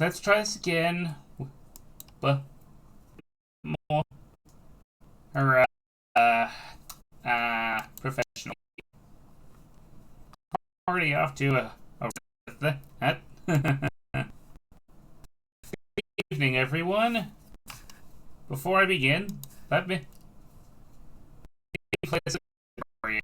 let's try this again. But more professional. Already off to that. Good evening, everyone. Before I begin, let me play some for you.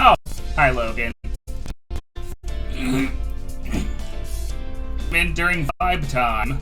Oh, hi, Logan. And during vibe time.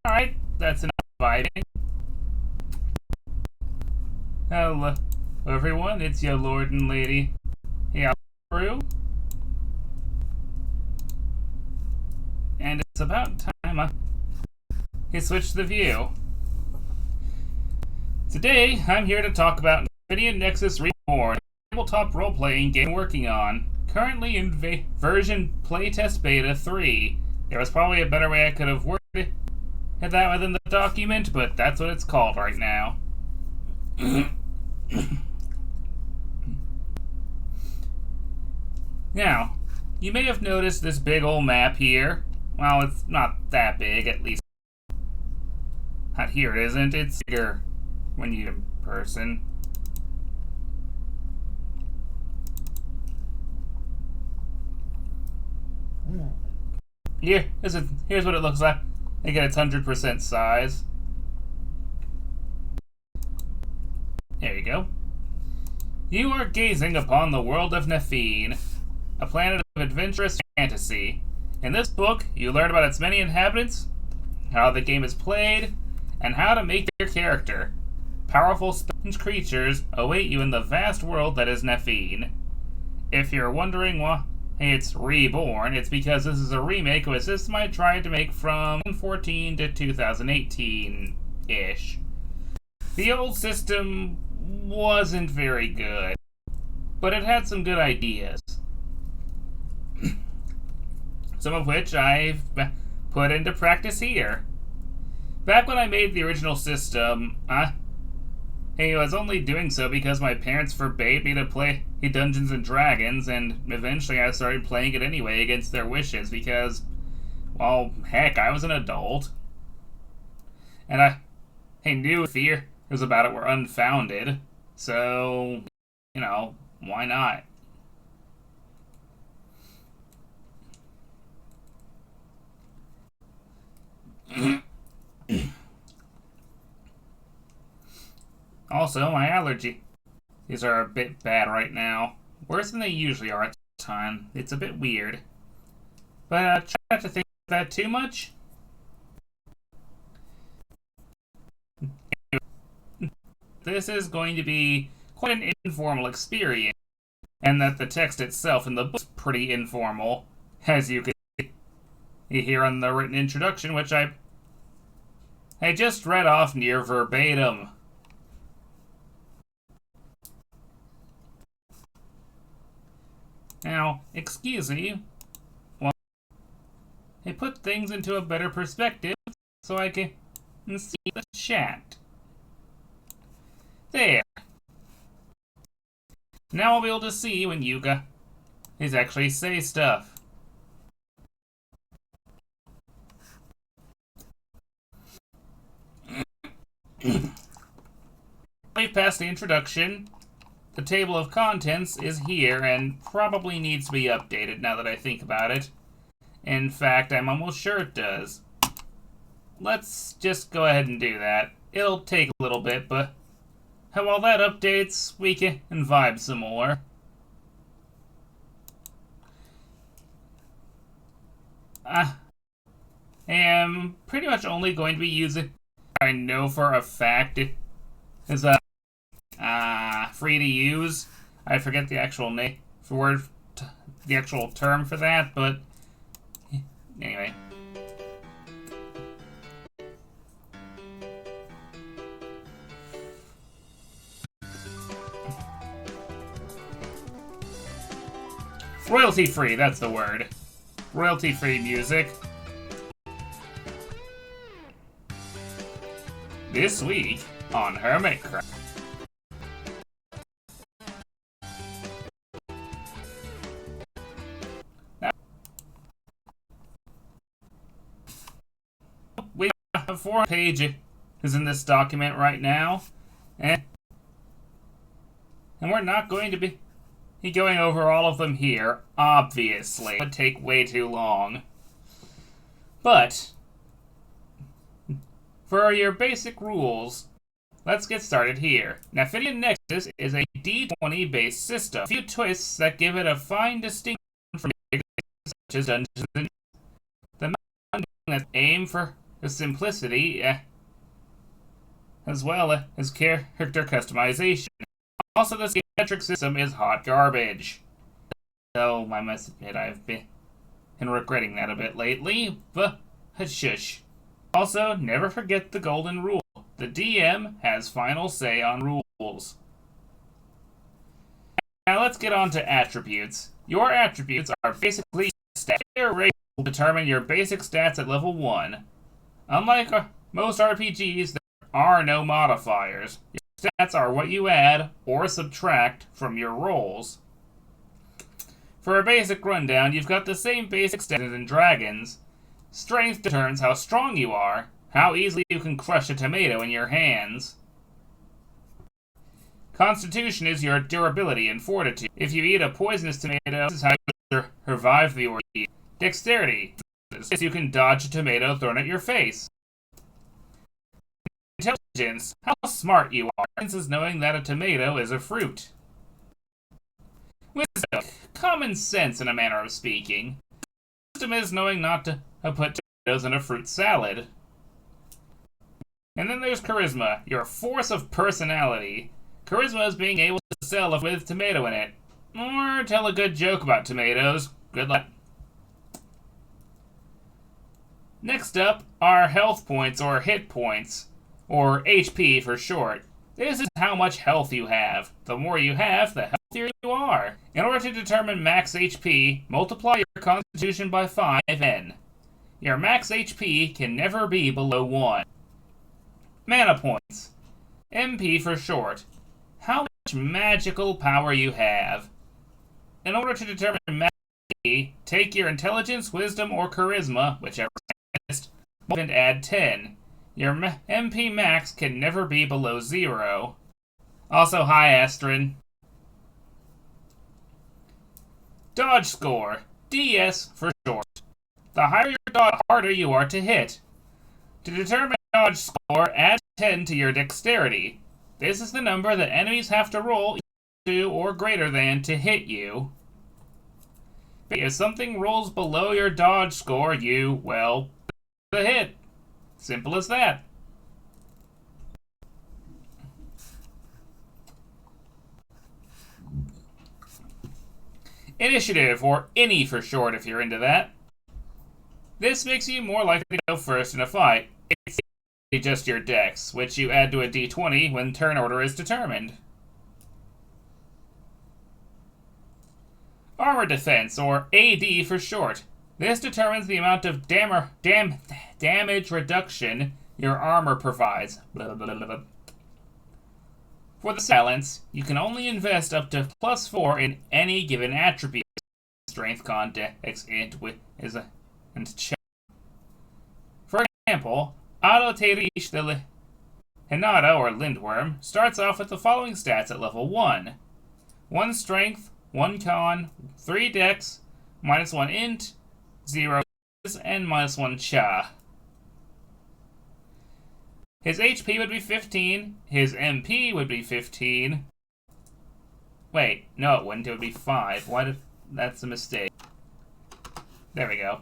Alright, that's enough vibing. Hello, everyone, it's your lord and lady. Hey, through. And it's about time I switched the view. Today, I'm here to talk about Nafianian Nexus Reborn, a tabletop role-playing game I'm working on. Currently in version playtest beta 3. There was probably a better way I could have worded that within the document, but that's what it's called right now. Now, you may have noticed this big old map here. Well, it's not that big, at least. Not here, it isn't. It's bigger when you're in person. Here, here's what it looks like. Again, it's 100% size. There you go. You are gazing upon the world of Nafine, a planet of adventurous fantasy. In this book, you learn about its many inhabitants, how the game is played, and how to make your character. Powerful strange creatures await you in the vast world that is Nafine. If you're wondering why it's Reborn, it's because this is a remake of a system I tried to make from 2014 to 2018-ish. The old system wasn't very good, but it had some good ideas. Some of which I've put into practice here. Back when I made the original system, I was only doing so because my parents forbade me to play Dungeons and Dragons, and eventually I started playing it anyway against their wishes because, Well, heck, I was an adult. And I knew fears about it were unfounded. So, why not? Also, my allergies are a bit bad right now. Worse than they usually are at the time. It's a bit weird. But try not to think of that too much. This is going to be quite an informal experience, and that the text itself in the book is pretty informal, as you can hear on the written introduction, which I just read off near verbatim. Now, excuse me, well, I put things into a better perspective so I can see the chat. There. Now I'll be able to see when Yuka is actually say stuff. We've passed the introduction. The table of contents is here and probably needs to be updated now that I think about it. In fact, I'm almost sure it does. Let's just go ahead and do that. It'll take a little bit, but while that updates, we can vibe some more. I am pretty much only going to be using I know for a fact it is free to use. I forget the actual name for the actual term for that, but anyway. Royalty-free, that's the word. Royalty-free music. This week on Hermitcraft. We have 4 pages in this document right now, and we're not going to be going over all of them here, obviously. It would take way too long. But for your basic rules, let's get started here. Nafianian Nexus is a D20 based system. A few twists that give it a fine distinction from games such as Dungeons & Dragons. The main that aim for simplicity, as well as character customization. Also, this metric system is hot garbage. So, I must admit I've been regretting that a bit lately, but shush. Also, never forget the golden rule. The DM has final say on rules. Now let's get on to attributes. Your attributes are basically stats. Your race will determine your basic stats at level 1. Unlike most RPGs, there are no modifiers. Your stats are what you add or subtract from your rolls. For a basic rundown, you've got the same basic stats as in Dragons. Strength determines how strong you are, how easily you can crush a tomato in your hands. Constitution is your durability and fortitude. If you eat a poisonous tomato, this is how you survive the ordeal. Dexterity is you can dodge a tomato thrown at your face. Intelligence, how smart you are. Intelligence is knowing that a tomato is a fruit. Wisdom, common sense in a manner of speaking. Wisdom is knowing not to put tomatoes in a fruit salad. And then there's charisma, your force of personality. Charisma is being able to sell with tomato in it, or tell a good joke about tomatoes. Good luck. Next up are health points or hit points, or HP for short. This is how much health you have. The more you have, the healthier you are. In order to determine max HP, multiply your constitution by 5n. Your max HP can never be below 1. Mana points. MP for short. How much magical power you have. In order to determine max take your intelligence, wisdom, or charisma, whichever is highest, and add 10. Your MP max can never be below 0. Also, hi, Astrid. Dodge score. DS for short. The higher your dodge, the harder you are to hit. To determine dodge score, add 10 to your dexterity. This is the number that enemies have to roll to or greater than to hit you. If something rolls below your dodge score, you, well, the hit. Simple as that. Initiative, or INI for short if you're into that. This makes you more likely to go first in a fight. It's just your dex, which you add to a d20 when turn order is determined. Armor defense, or AD for short. This determines the amount of damage reduction your armor provides. Blah, blah, blah, blah. For the balance, you can only invest up to +4 in any given attribute. Strength, con, dex, int, and check. For example, Autoterish the Hinata, or Lindworm, starts off with the following stats at level 1. 1 strength, 1 con, 3 dex, -1 int, 0 and -1 cha. His HP would be 15, his MP would be 15. Wait, no it wouldn't, it would be 5. Why did... That's a mistake. There we go.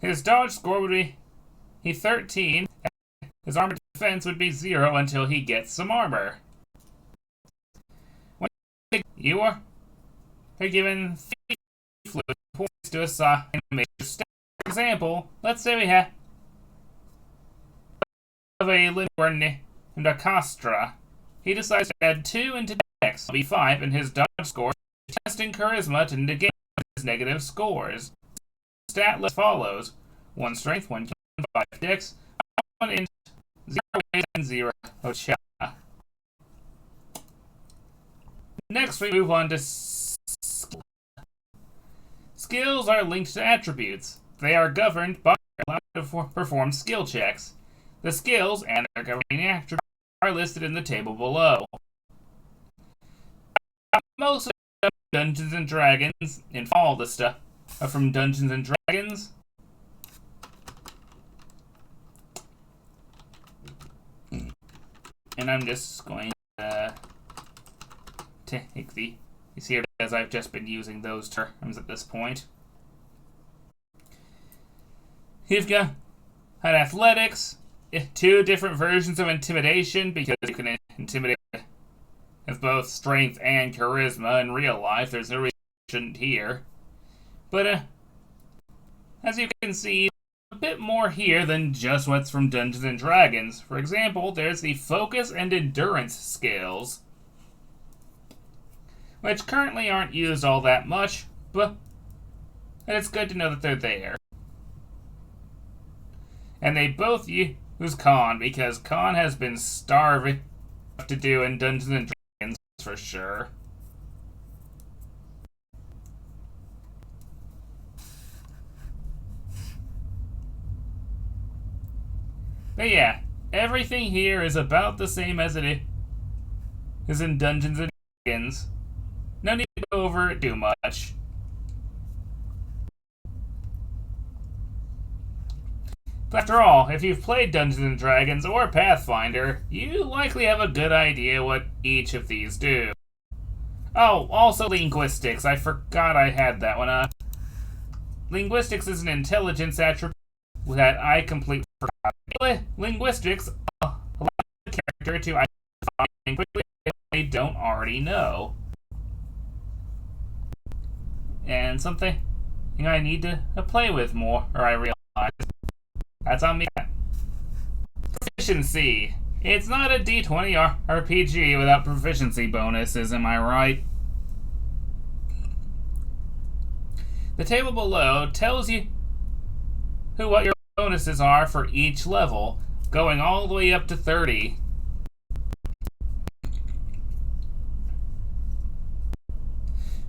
His dodge score would be 13. His armor defense would be 0 until he gets some armor. When you are given 3 fluid points to assign a major stat. For example, let's say we have a Lindworm named Akastra. He decides to add 2 into dex, be 5, and his dodge score is testing charisma to negate his negative scores. Stat list follows: 1 strength, 1 con, 5 dex, 1 int, 0 and 0 cha. Next, we move on to skills are linked to attributes. They are governed by allowed to perform skill checks. The skills and their governing attributes are listed in the table below. Most of Dungeons and Dragons, and all the stuff from Dungeons and Dragons, and I'm just going to take these here because I've just been using those terms at this point. You've got athletics, 2 different versions of intimidation because you can intimidate with both strength and charisma in real life. There's no reason you shouldn't here. But as you can see, a bit more here than just what's from Dungeons and Dragons. For example, there's the focus and endurance skills, which currently aren't used all that much, but it's good to know that they're there. And they both use con, because con has been starving to do in Dungeons and Dragons for sure. But yeah, everything here is about the same as it is in Dungeons and Dragons. No need to go over it too much. But after all, if you've played Dungeons and Dragons or Pathfinder, you likely have a good idea what each of these do. Oh, also linguistics. I forgot I had that one. Linguistics is an intelligence attribute that I completely forgot. Linguistics allows the character to identify quickly if they don't already know. And something I need to play with more, or I realize. That's on me. Proficiency. It's not a D20 RPG without proficiency bonuses, am I right? The table below tells you what your bonuses are for each level, going all the way up to 30.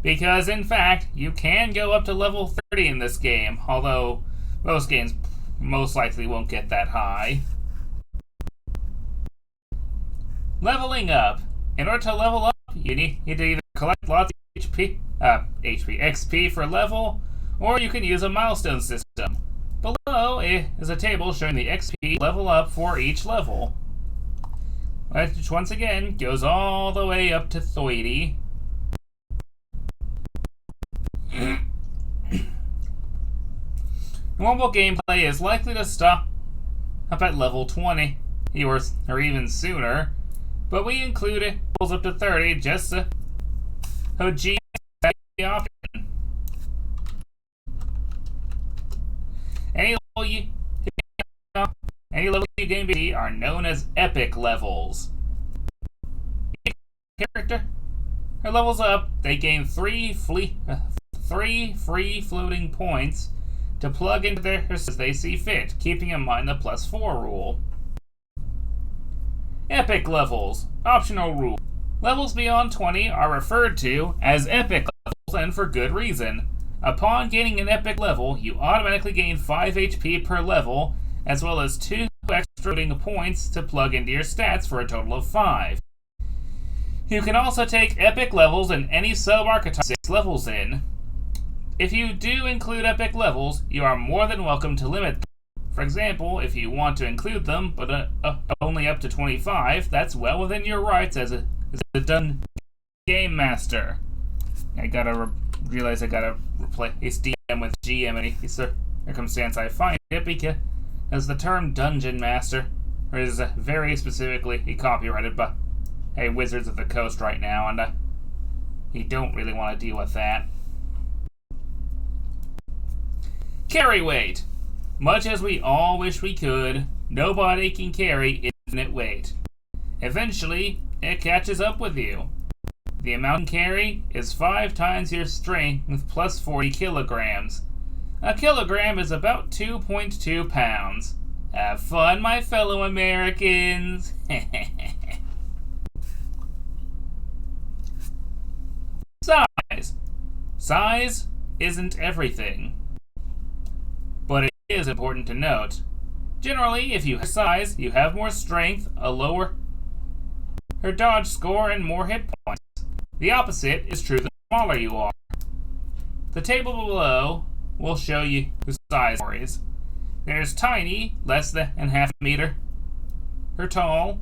Because, in fact, you can go up to level 30 in this game, although most games most likely won't get that high. Leveling up. In order to level up, you need to either collect lots of XP for level, or you can use a milestone system. Below is a table showing the XP level up for each level, which once again goes all the way up to 30. Normal gameplay is likely to stop up at level 20, or even sooner, but we included levels up to 30 just so GM has the option. Any level you gain are known as epic levels. Each character who levels up, they gain three free floating points to plug into their as they see fit, keeping in mind the +4 rule. Epic levels. Optional rule. Levels beyond 20 are referred to as epic levels, and for good reason. Upon gaining an epic level, you automatically gain 5 HP per level, as well as 2 extra floating points to plug into your stats for a total of 5. You can also take epic levels in any sub-archetype 6 levels in. If you do include epic levels, you are more than welcome to limit them. For example, if you want to include them, but only up to 25, that's well within your rights as a done game master. I gotta realize I gotta replace DM with GM in any circumstance I find it, because as the term dungeon master is very specifically copyrighted by Wizards of the Coast right now, and you don't really want to deal with that. Carry weight. Much as we all wish we could, nobody can carry infinite weight. Eventually, it catches up with you. The amount you can carry is 5 times your strength plus 40 kilograms. A kilogram is about 2.2 pounds. Have fun, my fellow Americans. Size. Size isn't everything, but it is important to note. Generally, if you have size, you have more strength, a lower dodge score, and more hit points. The opposite is true the smaller you are. The table below will show you the size categories. There's tiny, less than half a meter, or tall,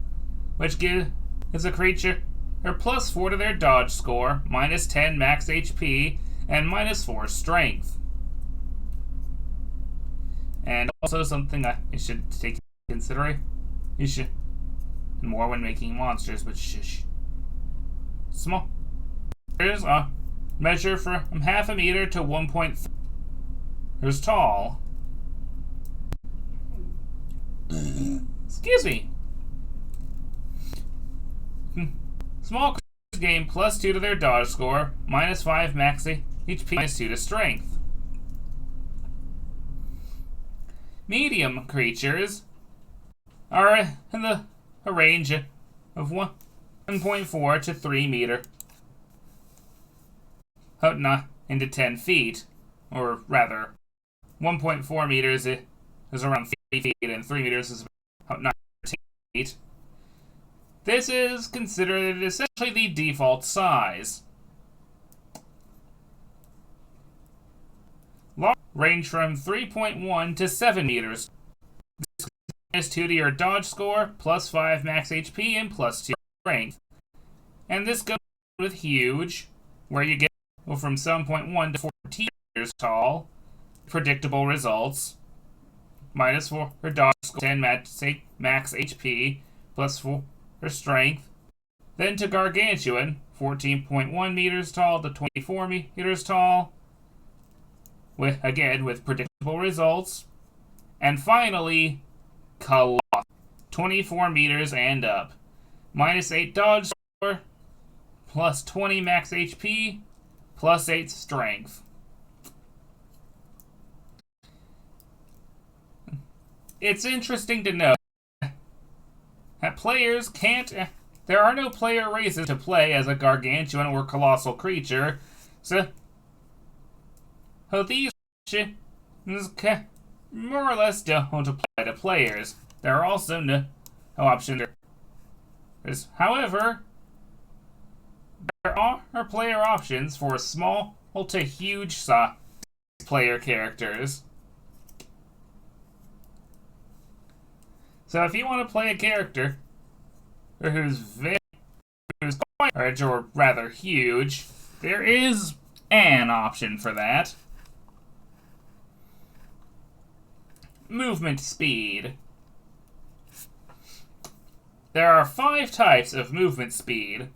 which gives a creature or +4 to their dodge score, -10 max HP, and -4 strength. And also something I should take into consideration more when making monsters, but small. There's a measure from half a meter to 1.3 meters tall. Excuse me. Small creatures gain +2 to their dodge score, -5 max HP, -2 to strength. Medium creatures are in a range of 1.4 to 3 meter, not into 10 feet, or rather, 1.4 meters is around 3 feet, and 3 meters is about 19 feet. This is considered essentially the default size. Large range from 3.1 to 7 meters. This is -2 to your dodge score, +5 max HP, and +2 strength. And this goes with huge, where you get from 7.1 to 14 meters tall. Predictable results. -4 for dodge score, 10 max HP, +4 for strength. Then to gargantuan, 14.1 meters tall to 24 meters tall. With predictable results. And finally, Colossal, 24 meters and up. -8 dodge score, +20 max HP, +8 strength. It's interesting to note that players can't. There are no player races to play as a gargantuan or colossal creature, So these options more or less don't apply to players. There are also no options. However, there are player options for small to huge size player characters. So if you want to play a character who's quite large or rather huge, there is an option for that. Movement speed. There are 5 types of movement speed: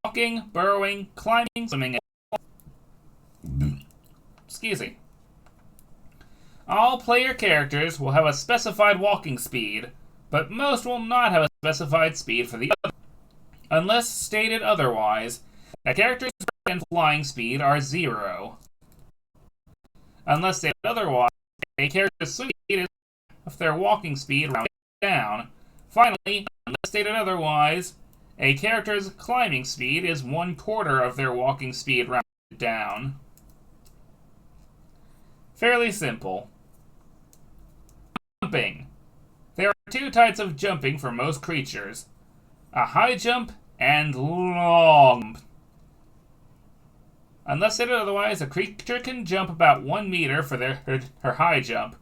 walking, burrowing, climbing, swimming, and excuse me. All player characters will have a specified walking speed, but most will not have a specified speed for the other. Unless stated otherwise, a character's and flying speed are 0. Unless stated otherwise, a character's swing speed is if their walking speed rounded down. Finally, unless stated otherwise, a character's climbing speed is 1/4 of their walking speed rounded down. Fairly simple. Jumping. There are 2 types of jumping for most creatures: a high jump and long. Unless stated otherwise, a creature can jump about 1 meter for her high jump.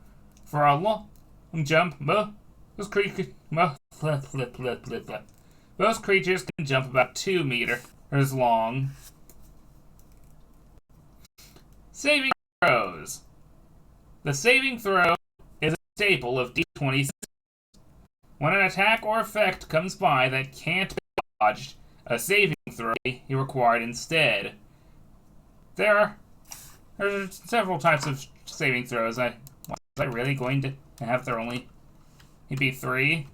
For a long jump, most creatures can jump about 2 meters long. Saving throws. The saving throw is a staple of D20. When an attack or effect comes by that can't be dodged, a saving throw is required instead. There are several types of saving throws. Was I really going to have there only be 3?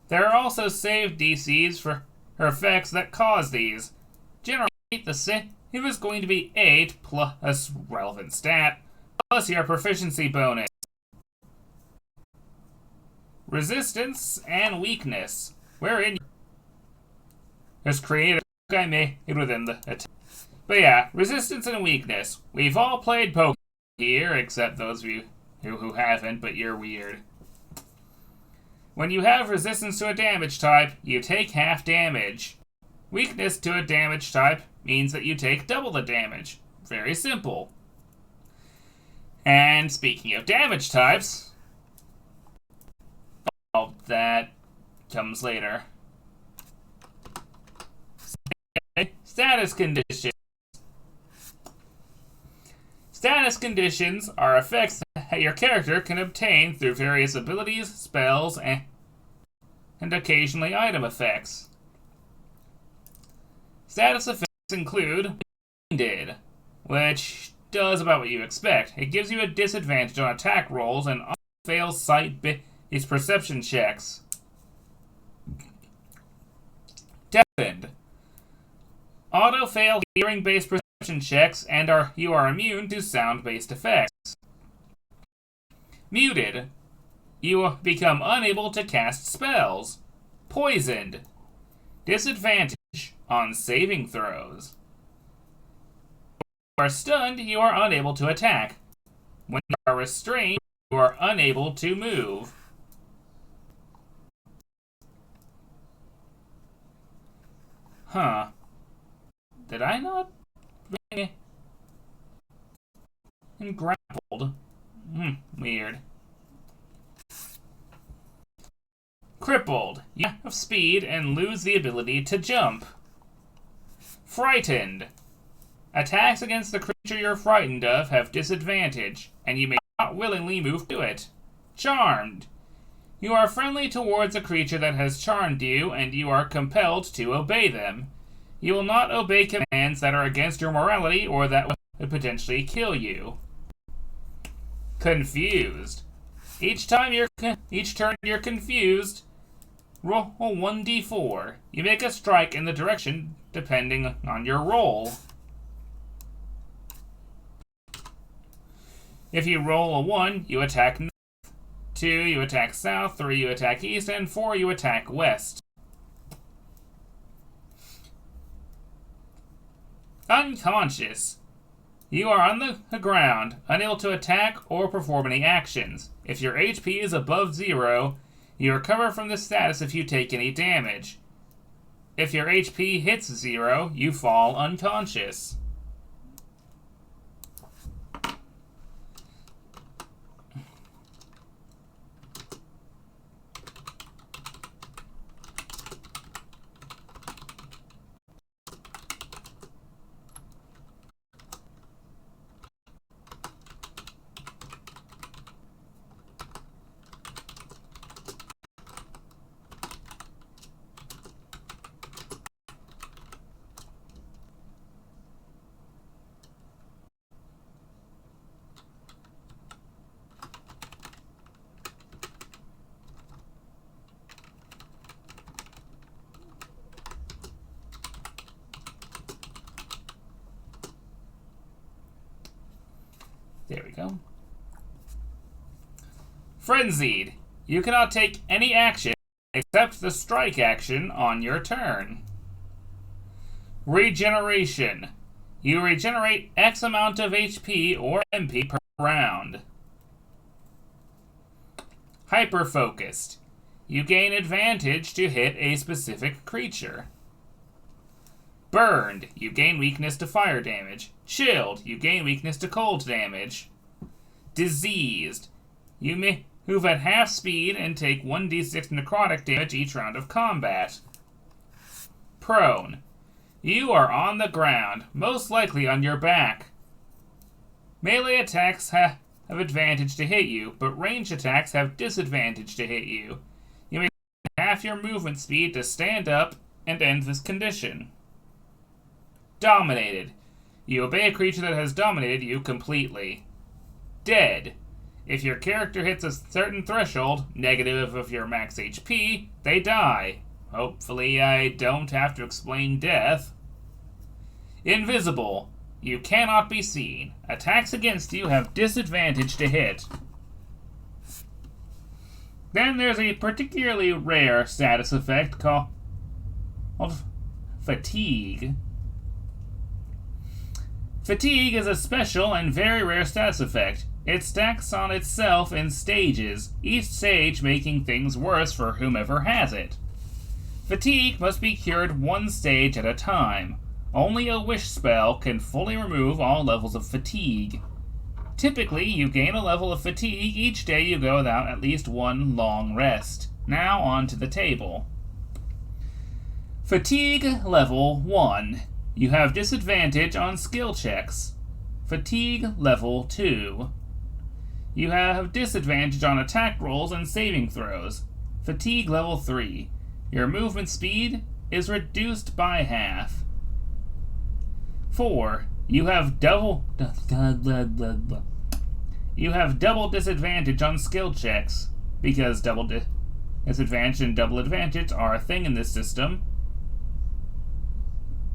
There are also save DCs for effects that cause these. Generally, the save is going to be 8 plus relevant stat, plus your proficiency bonus. Resistance and weakness, wherein is created within the attack. But yeah, resistance and weakness. We've all played Pokemon here, except those of you who haven't, but you're weird. When you have resistance to a damage type, you take half damage. Weakness to a damage type means that you take double the damage. Very simple. And speaking of damage types, that comes later. Status conditions. Status conditions are effects that your character can obtain through various abilities, spells, and occasionally item effects. Status effects include Wounded, which does about what you expect. It gives you a disadvantage on attack rolls and fails sight-based perception checks. Deafened. Auto-fail hearing-based perception checks and you are immune to sound-based effects. Muted. You become unable to cast spells. Poisoned. Disadvantage on saving throws. When you are stunned, you are unable to attack. When you are restrained, you are unable to move. Huh. Did I not bring and grappled? Weird. Crippled. You have speed and lose the ability to jump. Frightened. Attacks against the creature you're frightened of have disadvantage, and you may not willingly move to it. Charmed. You are friendly towards a creature that has charmed you, and you are compelled to obey them. You will not obey commands that are against your morality or that would potentially kill you. Confused. Each turn you're confused, roll 1d4. You make a strike in the direction depending on your roll. If you roll a 1, you attack north. 2, you attack south. 3, you attack east. And 4, you attack west. Unconscious. You are on the ground, unable to attack or perform any actions. If your HP is above 0, you recover from this status if you take any damage. If your HP hits 0, you fall unconscious. There we go. Frenzied. You cannot take any action except the strike action on your turn. Regeneration. You regenerate X amount of HP or MP per round. Hyper-focused. You gain advantage to hit a specific creature. Burned. You gain weakness to fire damage. Chilled. You gain weakness to cold damage. Diseased. You may move at half speed and take 1d6 necrotic damage each round of combat. Prone. You are on the ground, most likely on your back. Melee attacks have advantage to hit you, but ranged attacks have disadvantage to hit you. You may half your movement speed to stand up and end this condition. Dominated. You obey a creature that has dominated you completely. Dead. If your character hits a certain threshold, negative of your max HP, they die. Hopefully I don't have to explain death. Invisible. You cannot be seen. Attacks against you have disadvantage to hit. Then there's a particularly rare status effect called Fatigue. Fatigue is a special and very rare status effect. It stacks on itself in stages, each stage making things worse for whomever has it. Fatigue must be cured one stage at a time. Only a wish spell can fully remove all levels of fatigue. Typically, you gain a level of fatigue each day you go without at least one long rest. Now on to the table. Fatigue level 1. You have disadvantage on skill checks. Fatigue level 2. You have disadvantage on attack rolls and saving throws. Fatigue level 3. Your movement speed is reduced by half. 4. You have double disadvantage on skill checks, because double disadvantage and double advantage are a thing in this system.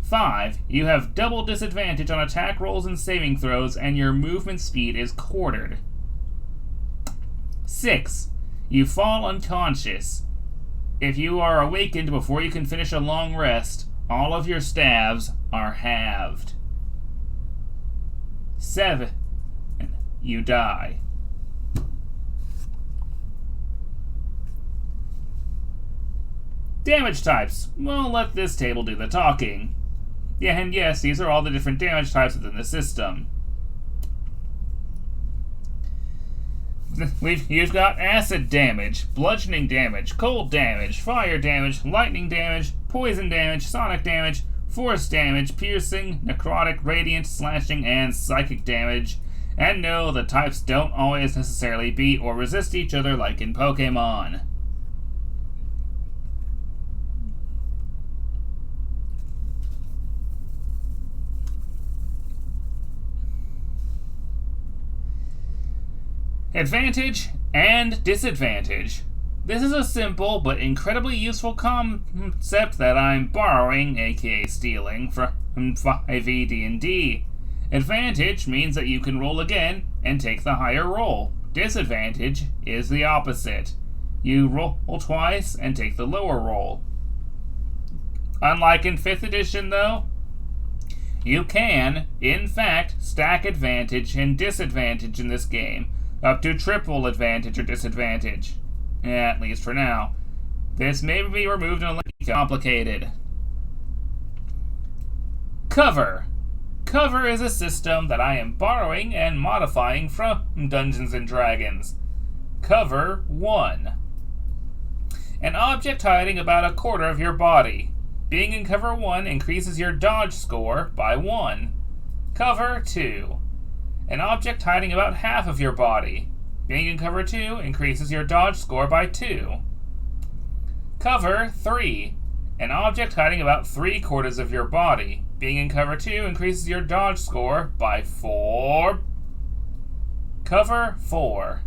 5. You have double disadvantage on attack rolls and saving throws, and your movement speed is quartered. 6. You fall unconscious. If you are awakened before you can finish a long rest, all of your stabs are halved. 7. You die. Damage types. Well, let this table do the talking. Yeah, and yes, these are all the different damage types within the system. You've got acid damage, bludgeoning damage, cold damage, fire damage, lightning damage, poison damage, sonic damage, force damage, piercing, necrotic, radiant, slashing, and psychic damage. And no, the types don't always necessarily beat or resist each other like in Pokemon. Advantage And disadvantage. This is a simple but incredibly useful concept that I'm borrowing, aka stealing, from 5e D&D. Advantage means that you can roll again and take the higher roll. Disadvantage is the opposite. You roll twice and take the lower roll. Unlike in 5th edition, though, you can, in fact, stack advantage and disadvantage in this game, up to triple advantage or disadvantage. At least for now. This may be removed unless it's complicated. Cover. Cover is a system that I am borrowing and modifying from Dungeons & Dragons. Cover 1. An object hiding about a quarter of your body. Being in cover 1 increases your dodge score by 1. Cover 2. An object hiding about half of your body. Being in cover 2 increases your dodge score by 2. Cover 3. An object hiding about 3/4 of your body. Being in cover 2 increases your dodge score by 4. Cover 4.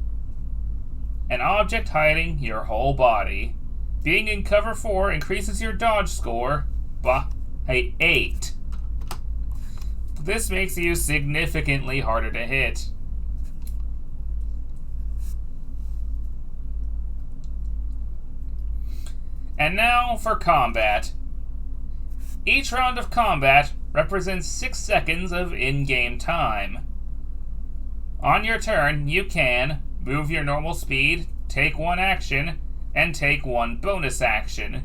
An object hiding your whole body. Being in cover 4 increases your dodge score by 8. This makes you significantly harder to hit. And now for combat. Each round of combat represents 6 seconds of in-game time. On your turn, you can move your normal speed, take 1 action, and take 1 bonus action.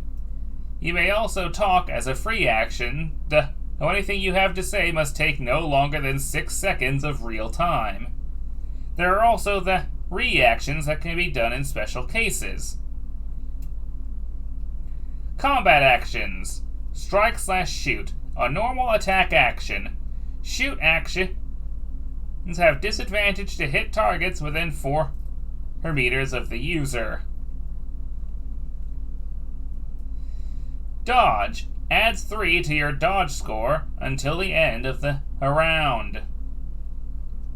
You may also talk as a free action. The only thing you have to say must take no longer than 6 seconds of real time. There are also the reactions that can be done in special cases. Combat actions. Strike/shoot. A normal attack action. Shoot actions have disadvantage to hit targets within 4 meters of the user. Dodge adds 3 to your dodge score until the end of the round.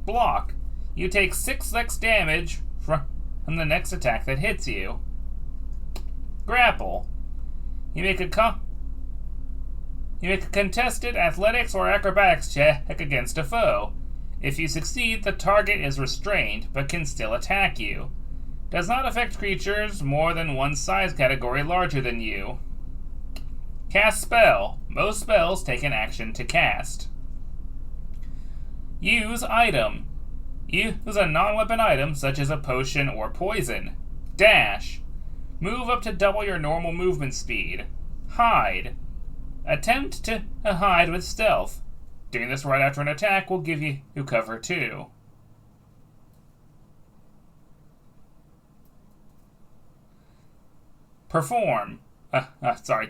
Block. You take 6 less damage from the next attack that hits you. Grapple. You make a contested athletics or acrobatics check against a foe. If you succeed, the target is restrained but can still attack you. Does not affect creatures more than 1 size category larger than you. Cast spell. Most spells take an action to cast. Use item. Use a non-weapon item such as a potion or poison. Dash. Move up to double your normal movement speed. Hide. Attempt to hide with stealth. Doing this right after an attack will give you cover 2.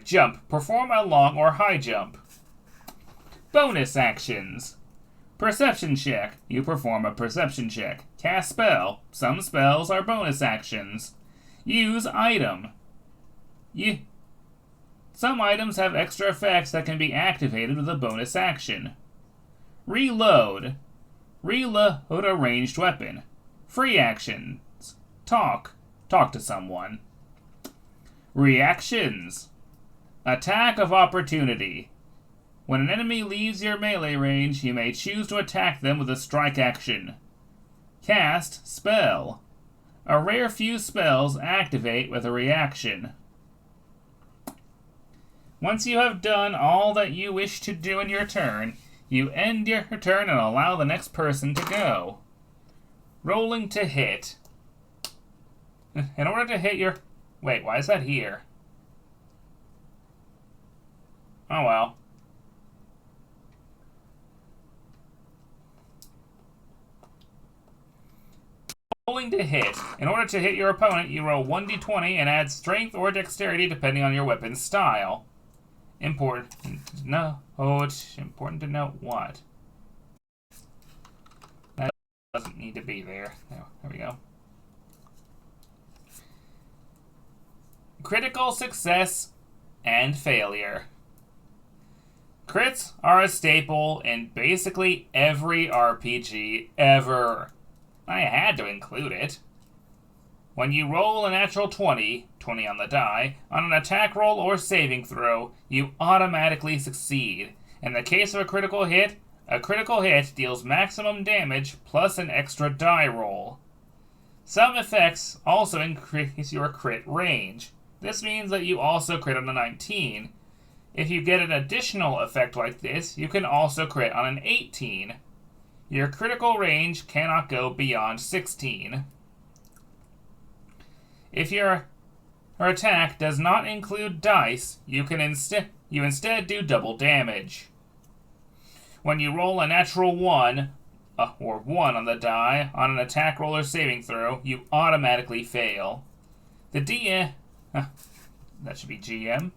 Jump. Perform a long or high jump. Bonus actions. Perception check. You perform a perception check. Cast spell. Some spells are bonus actions. Use item. Some items have extra effects that can be activated with a bonus action. Reload. Reload a ranged weapon. Free actions. Talk. Talk to someone. Reactions. Attack of opportunity. When an enemy leaves your melee range, you may choose to attack them with a strike action. Cast spell. A rare few spells activate with a reaction. Once you have done all that you wish to do in your turn, you end your turn and allow the next person to go. Rolling to hit. In order to hit your... Wait, why is that here? Oh well. Rolling to hit. In order to hit your opponent, you roll 1d20 and add strength or dexterity depending on your weapon's style. Important to know. Oh, it's important to note what? That doesn't need to be there. There we go. Critical success and failure. Crits are a staple in basically every RPG ever. I had to include it. When you roll a natural 20, 20 on the die, on an attack roll or saving throw, you automatically succeed. In the case of a critical hit deals maximum damage plus an extra die roll. Some effects also increase your crit range. This means that you also crit on a 19. If you get an additional effect like this, you can also crit on an 18. Your critical range cannot go beyond 16. If your attack does not include dice, you instead do double damage. When you roll a natural 1, or 1 on the die, on an attack roll or saving throw, you automatically fail. The DM... that should be GM.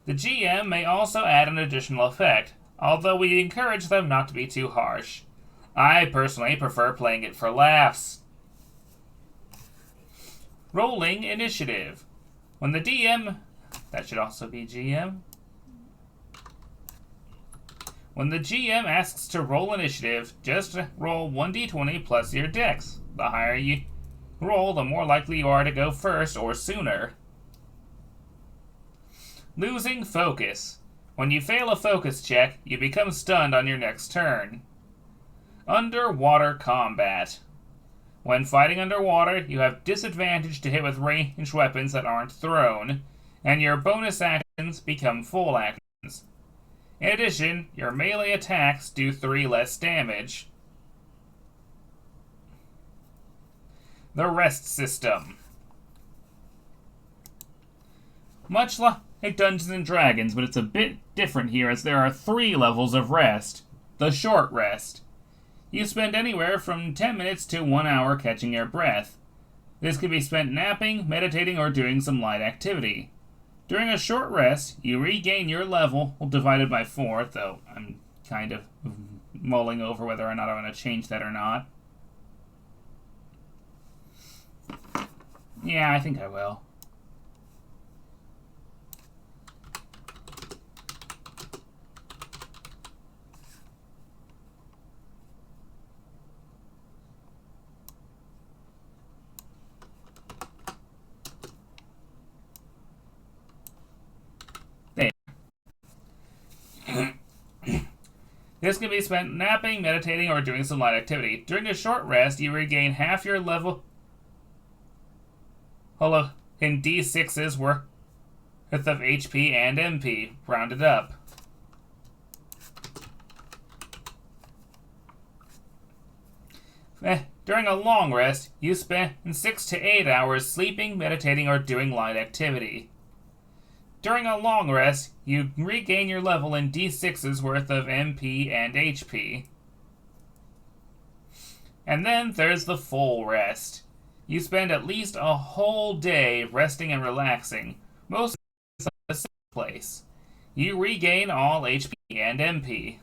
The GM may also add an additional effect, although we encourage them not to be too harsh. I personally prefer playing it for laughs. Rolling initiative. When the DM... that should also be GM. When the GM asks to roll initiative, just roll 1d20 plus your dex. The higher you roll, the more likely you are to go first or sooner. Losing focus. When you fail a focus check, you become stunned on your next turn. Underwater combat. When fighting underwater, you have disadvantage to hit with ranged weapons that aren't thrown, and your bonus actions become full actions. In addition, your melee attacks do 3 less damage. The rest system. Much like Dungeons and Dragons, but it's a bit different here as there are 3 levels of rest. The short rest. You spend anywhere from 10 minutes to 1 hour catching your breath. This can be spent napping, meditating, or doing some light activity. During a short rest, you regain your level divided by 4, though I'm kind of mulling over whether or not I'm going to change that or not. Yeah, I think I will. This can be spent napping, meditating, or doing some light activity. During a short rest, you regain half your level in D6's worth of HP and MP, rounded up. During a long rest, you spend 6 to 8 hours sleeping, meditating, or doing light activity. During a long rest, you regain your level in D6's worth of MP and HP. And then there's the full rest. You spend at least a whole day resting and relaxing, most in the same place. You regain all HP and MP.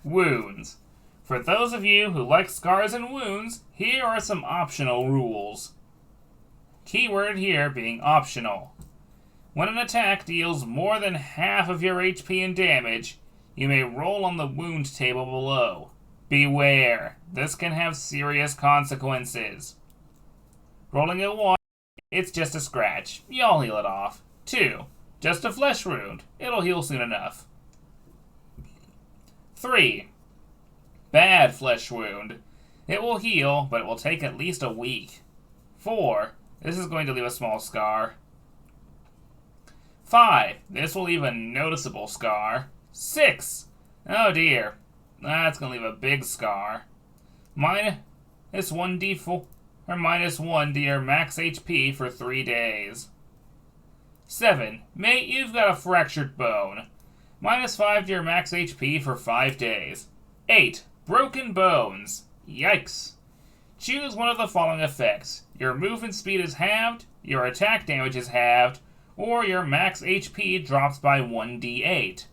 Wounds. For those of you who like scars and wounds, here are some optional rules. Keyword here being optional. When an attack deals more than half of your HP and damage, you may roll on the wound table below. Beware, this can have serious consequences. Rolling a 1, it's just a scratch. Y'all heal it off. 2, just a flesh wound. It'll heal soon enough. 3, bad flesh wound. It will heal, but it will take at least a week. 4, this is going to leave a small scar. 5, this will leave a noticeable scar. 6, oh dear, that's going to leave a big scar. Minus 1d4, or minus 1 to your max HP for 3 days. 7, mate, you've got a fractured bone. Minus 5 to your max HP for 5 days. 8, broken bones. Yikes. Choose one of the following effects. Your movement speed is halved, your attack damage is halved, or your max HP drops by 1d8.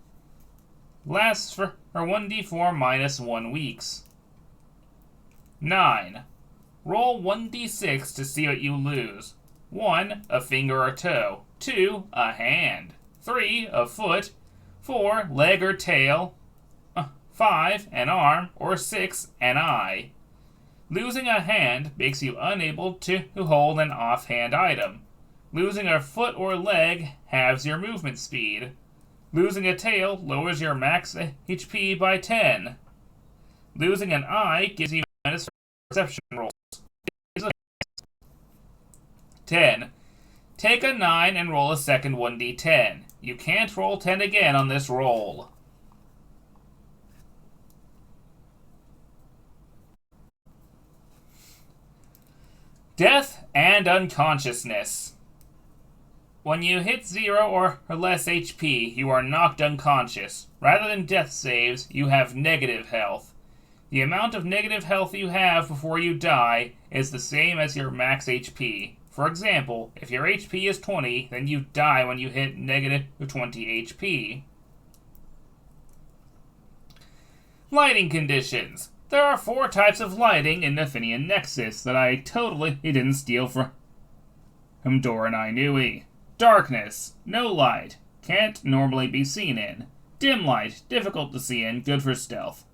Lasts for 1d4 minus 1 weeks. 9. Roll 1d6 to see what you lose. 1, a finger or toe. 2, a hand. 3, a foot. 4, leg or tail. 5, an arm. Or 6, an eye. Losing a hand makes you unable to hold an offhand item. Losing a foot or leg halves your movement speed. Losing a tail lowers your max HP by 10. Losing an eye gives you minus perception rolls. 10. Take a 9 and roll a second 1d10. You can't roll 10 again on this roll. Death and unconsciousness. When you hit 0 or less HP, you are knocked unconscious. Rather than death saves, you have negative health. The amount of negative health you have before you die is the same as your max HP. For example, if your HP is 20, then you die when you hit negative 20 HP. Lighting conditions. There are 4 types of lighting in Nafianian Nexus that I totally didn't steal from Dora and I Nui. Darkness. No light. Can't normally be seen in. Dim light. Difficult to see in. Good for stealth.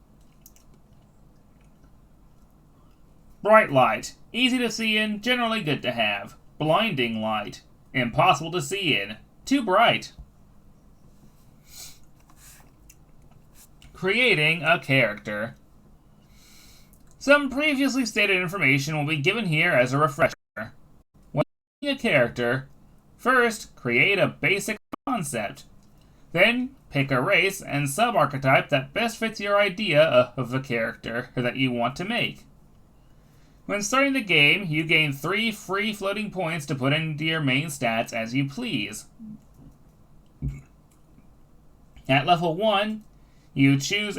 Bright light. Easy to see in. Generally good to have. Blinding light. Impossible to see in. Too bright. Creating a character. Some previously stated information will be given here as a refresher. When creating a character, first create a basic concept. Then pick a race and sub-archetype that best fits your idea of a character that you want to make. When starting the game, you gain 3 free floating points to put into your main stats as you please. At level 1, you choose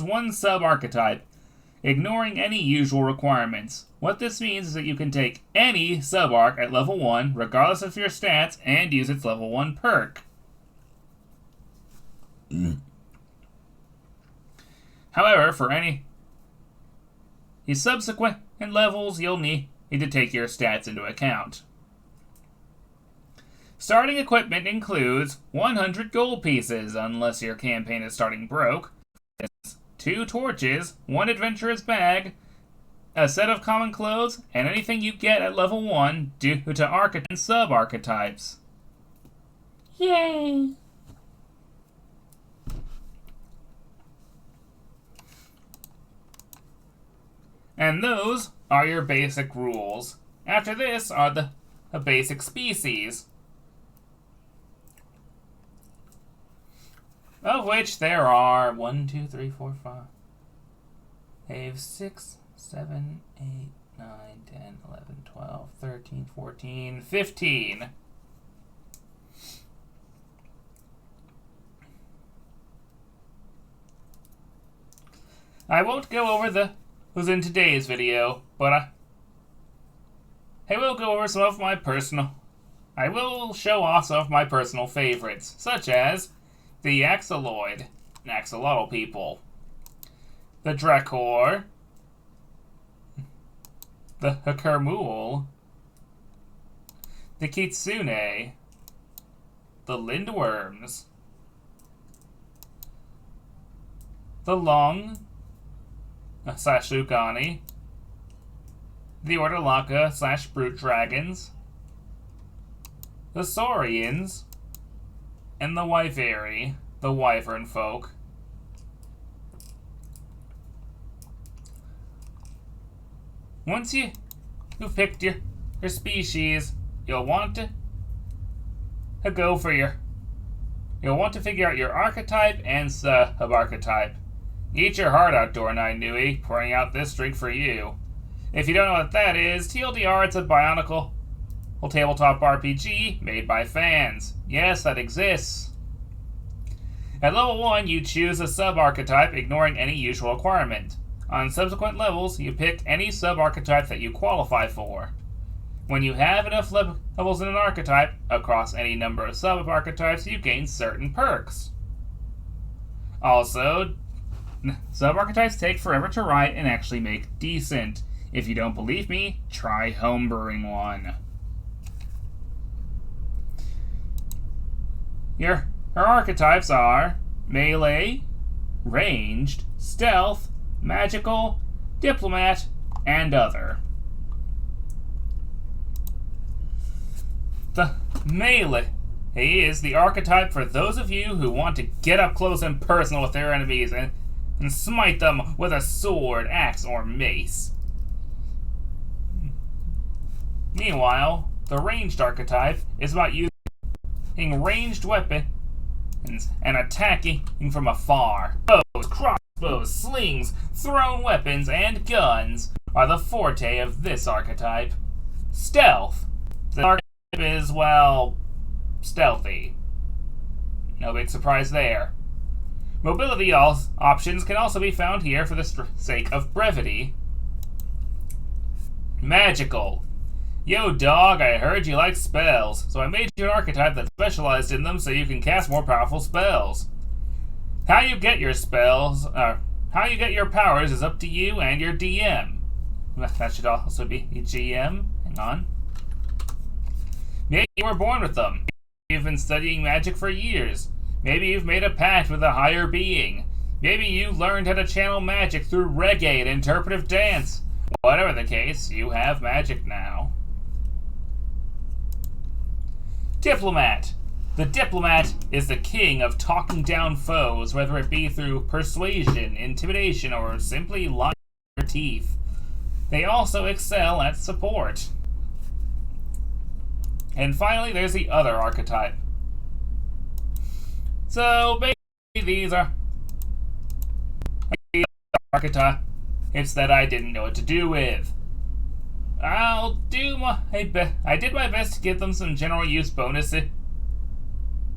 one sub-archetype, ignoring any usual requirements. What this means is that you can take any sub-arc at level 1, regardless of your stats, and use its level 1 perk. However, for any subsequent levels, you'll need to take your stats into account. Starting equipment includes 100 gold pieces, unless your campaign is starting broke, 2 torches, 1 adventurer's bag, a set of common clothes, and anything you get at level 1 due to archetypes and sub-archetypes. Yay! And those are your basic rules. After this are the basic species, of which there are 1, 2, 3, 4, 5, 6, 7, 8, 9, 10, 11, 12, 13, 14, 15. I won't go over those in today's video, but I will go over some of my personal... I will show off some of my personal favorites, such as the Axoloid, Axolotl people, the Drakor, the Kermul, the Kitsune, the Lindworms, the Long / Lugani, the Ordelaka / Brute Dragons, the Saurians, and the Wyveri, the Wyvern folk. Once you've picked your species, you'll want to go for you'll want to figure out your archetype and sub-archetype. Eat your heart out, Dornai Nui, pouring out this drink for you. If you don't know what that is, TLDR, it's a bionicle tabletop RPG made by fans. Yes, that exists. At level 1, you choose a sub-archetype, ignoring any usual requirement. On subsequent levels, you pick any sub-archetype that you qualify for. When you have enough levels in an archetype, across any number of sub-archetypes, you gain certain perks. Also, sub-archetypes take forever to write and actually make decent. If you don't believe me, try homebrewing one. Your archetypes are melee, ranged, stealth, magical, diplomat, and other. The melee is the archetype for those of you who want to get up close and personal with their enemies and smite them with a sword, axe, or mace. Meanwhile, the ranged archetype is about using ranged weapons and attacking from afar. Bows, crossbows, slings, thrown weapons, and guns are the forte of this archetype. Stealth. The archetype is, well, stealthy. No big surprise there. Mobility options can also be found here for the sake of brevity. Magical. Yo, dog, I heard you like spells, so I made you an archetype that specialized in them so you can cast more powerful spells. How you get your powers is up to you and your DM. That should also be GM. Hang on. Maybe you were born with them. Maybe you've been studying magic for years. Maybe you've made a pact with a higher being. Maybe you learned how to channel magic through reggae and interpretive dance. Whatever the case, you have magic now. Diplomat. The diplomat is the king of talking down foes, whether it be through persuasion, intimidation, or simply lying with their teeth. They also excel at support. And finally, there's the other archetype. So basically, these are archetypes that I didn't know what to do with. I did my best to give them some general use bonuses,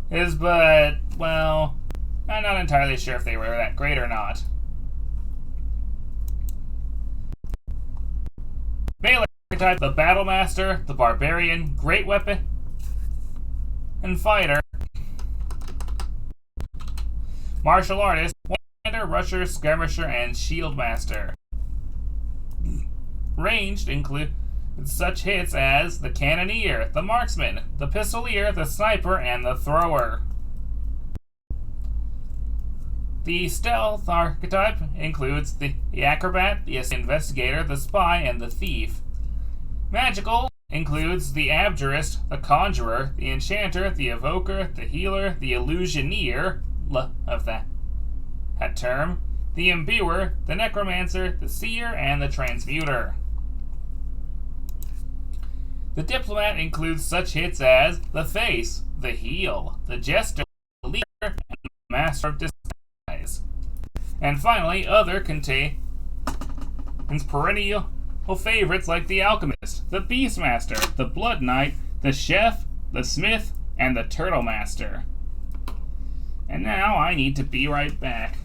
but, well, I'm not entirely sure if they were that great or not. Melee archetype: the Battle Master, the Barbarian, Great Weapon, and Fighter. Martial Artist: Commander, Rusher, Skirmisher, and Shield Master. Ranged include such hits as the Cannoneer, the Marksman, the Pistolier, the Sniper, and the Thrower. The Stealth archetype includes the Acrobat, the Investigator, the Spy, and the Thief. Magical includes the Abjurist, the Conjurer, the Enchanter, the Evoker, the Healer, the Illusioneer, of that term, the Imbuer, the Necromancer, the Seer, and the Transmuter. The Diplomat includes such hits as the Face, the Heal, the Jester, the Leader, and the Master of Disguise. And finally, other contains perennial favorites like the Alchemist, the Beastmaster, the Blood Knight, the Chef, the Smith, and the Turtle Master. And now I need to be right back.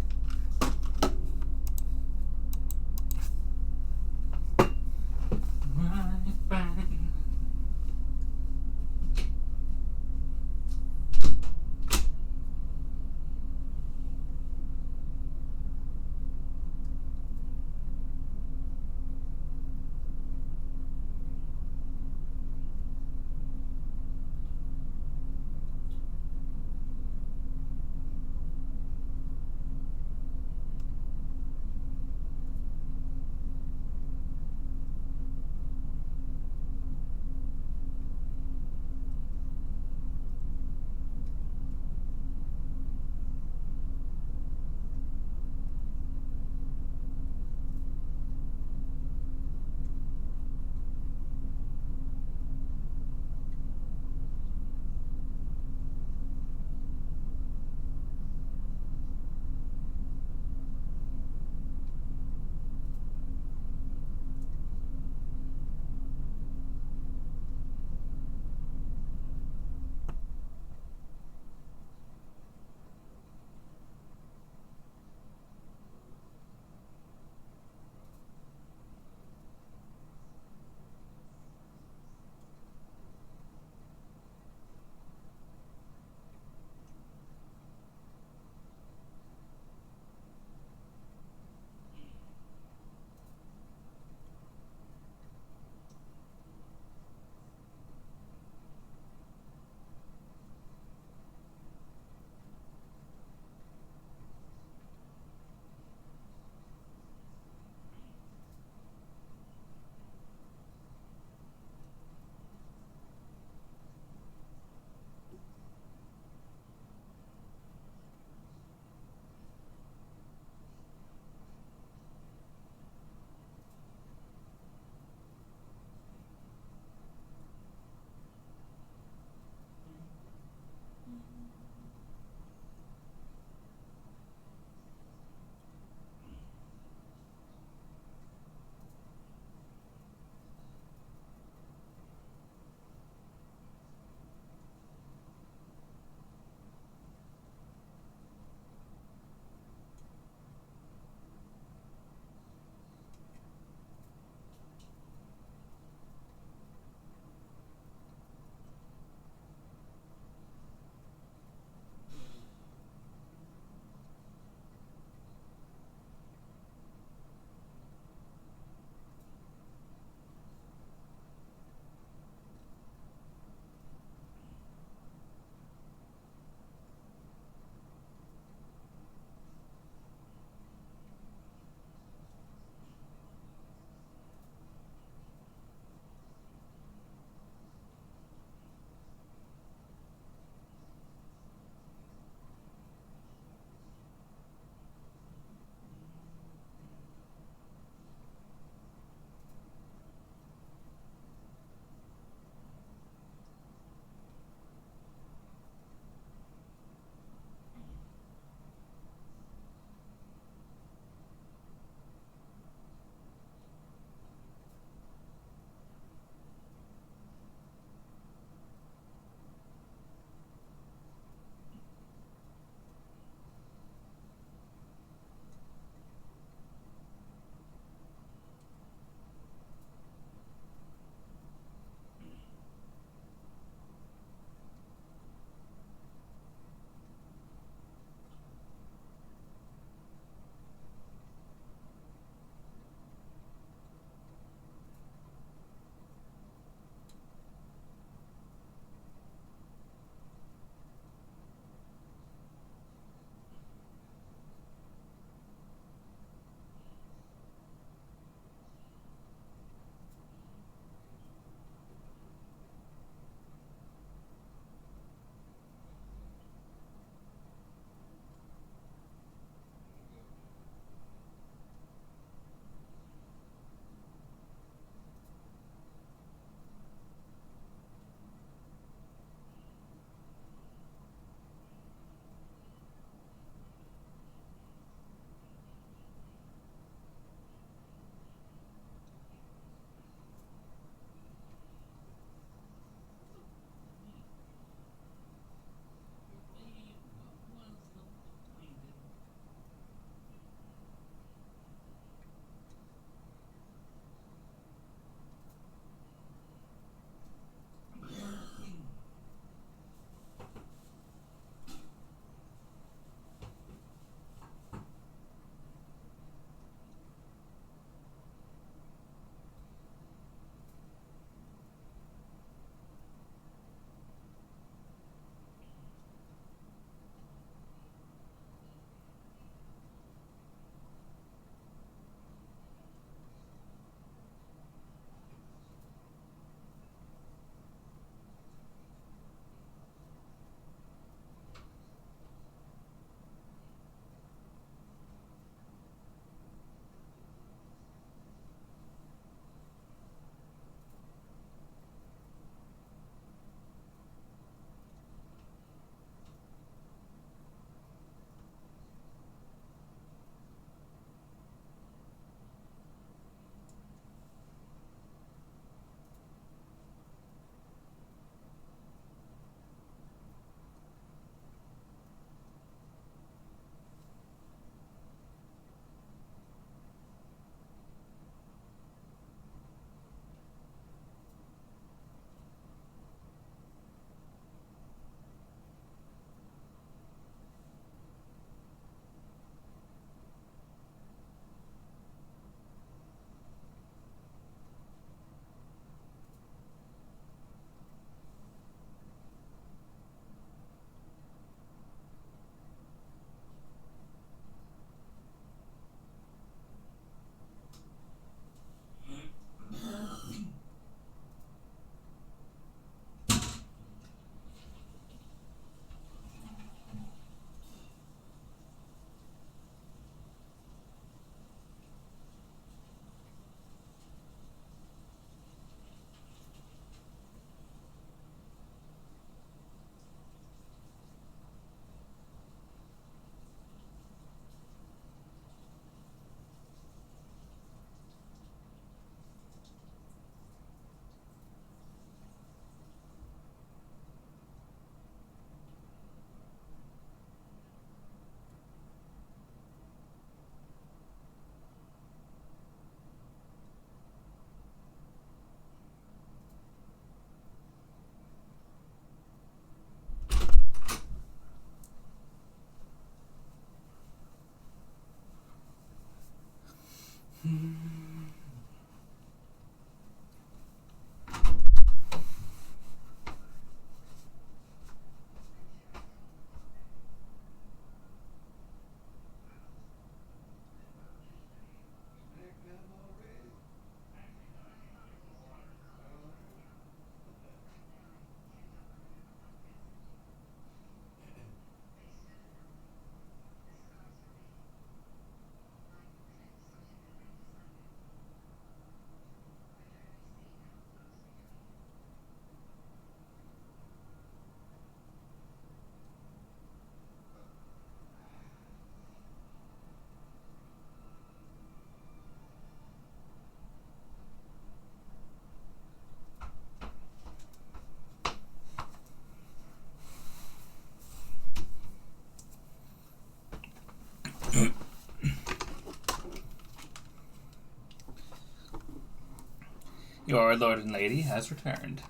Your lord and lady has returned.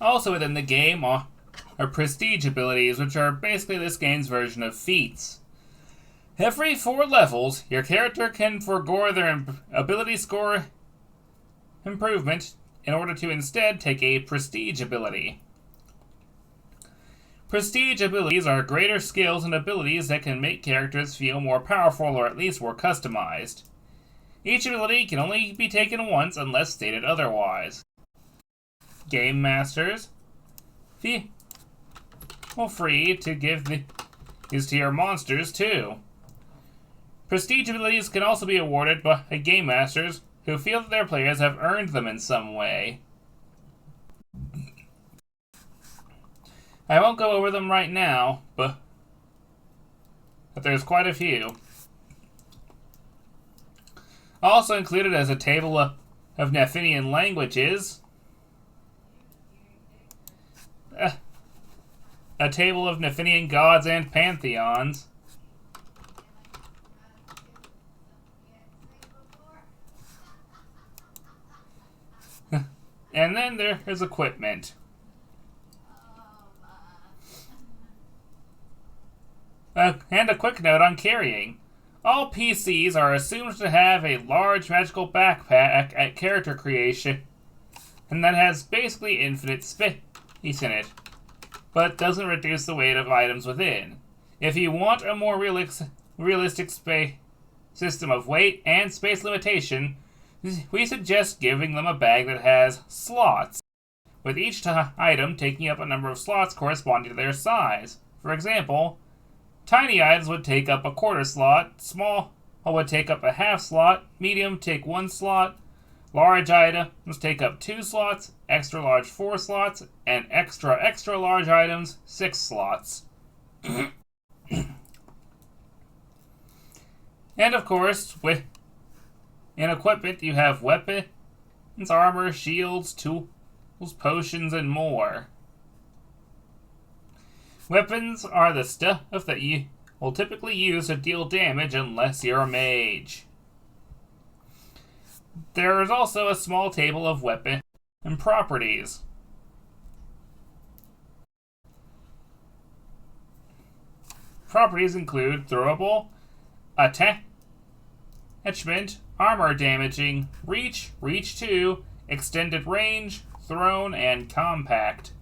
Also within the game are prestige abilities, which are basically this game's version of feats. Every 4 levels, your character can forego their ability score improvement in order to instead take a prestige ability. Prestige abilities are greater skills and abilities that can make characters feel more powerful or at least more customized. Each ability can only be taken once unless stated otherwise. Game Masters feel free to give these to your monsters too. Prestige abilities can also be awarded by Game Masters who feel that their players have earned them in some way. I won't go over them right now, but there's quite a few. Also included as a table of Nafianian languages, a table of Nafianian gods and pantheons, and then there is equipment. And a quick note on carrying. All PCs are assumed to have a large magical backpack at character creation, and that has basically infinite space in it, but doesn't reduce the weight of items within. If you want a more realistic space system of weight and space limitation, we suggest giving them a bag that has slots, with each item taking up a number of slots corresponding to their size. For example, tiny items would take up a quarter slot, small would take up a half slot, medium take 1 slot, large items take up 2 slots, extra large 4 slots, and extra large items 6 slots. And of course, in equipment you have weapons, armor, shields, tools, potions, and more. Weapons are the stuff that you will typically use to deal damage unless you're a mage. There is also a small table of weapon and properties. Properties include throwable, attachment, armor damaging, reach, reach 2, extended range, thrown, and compact.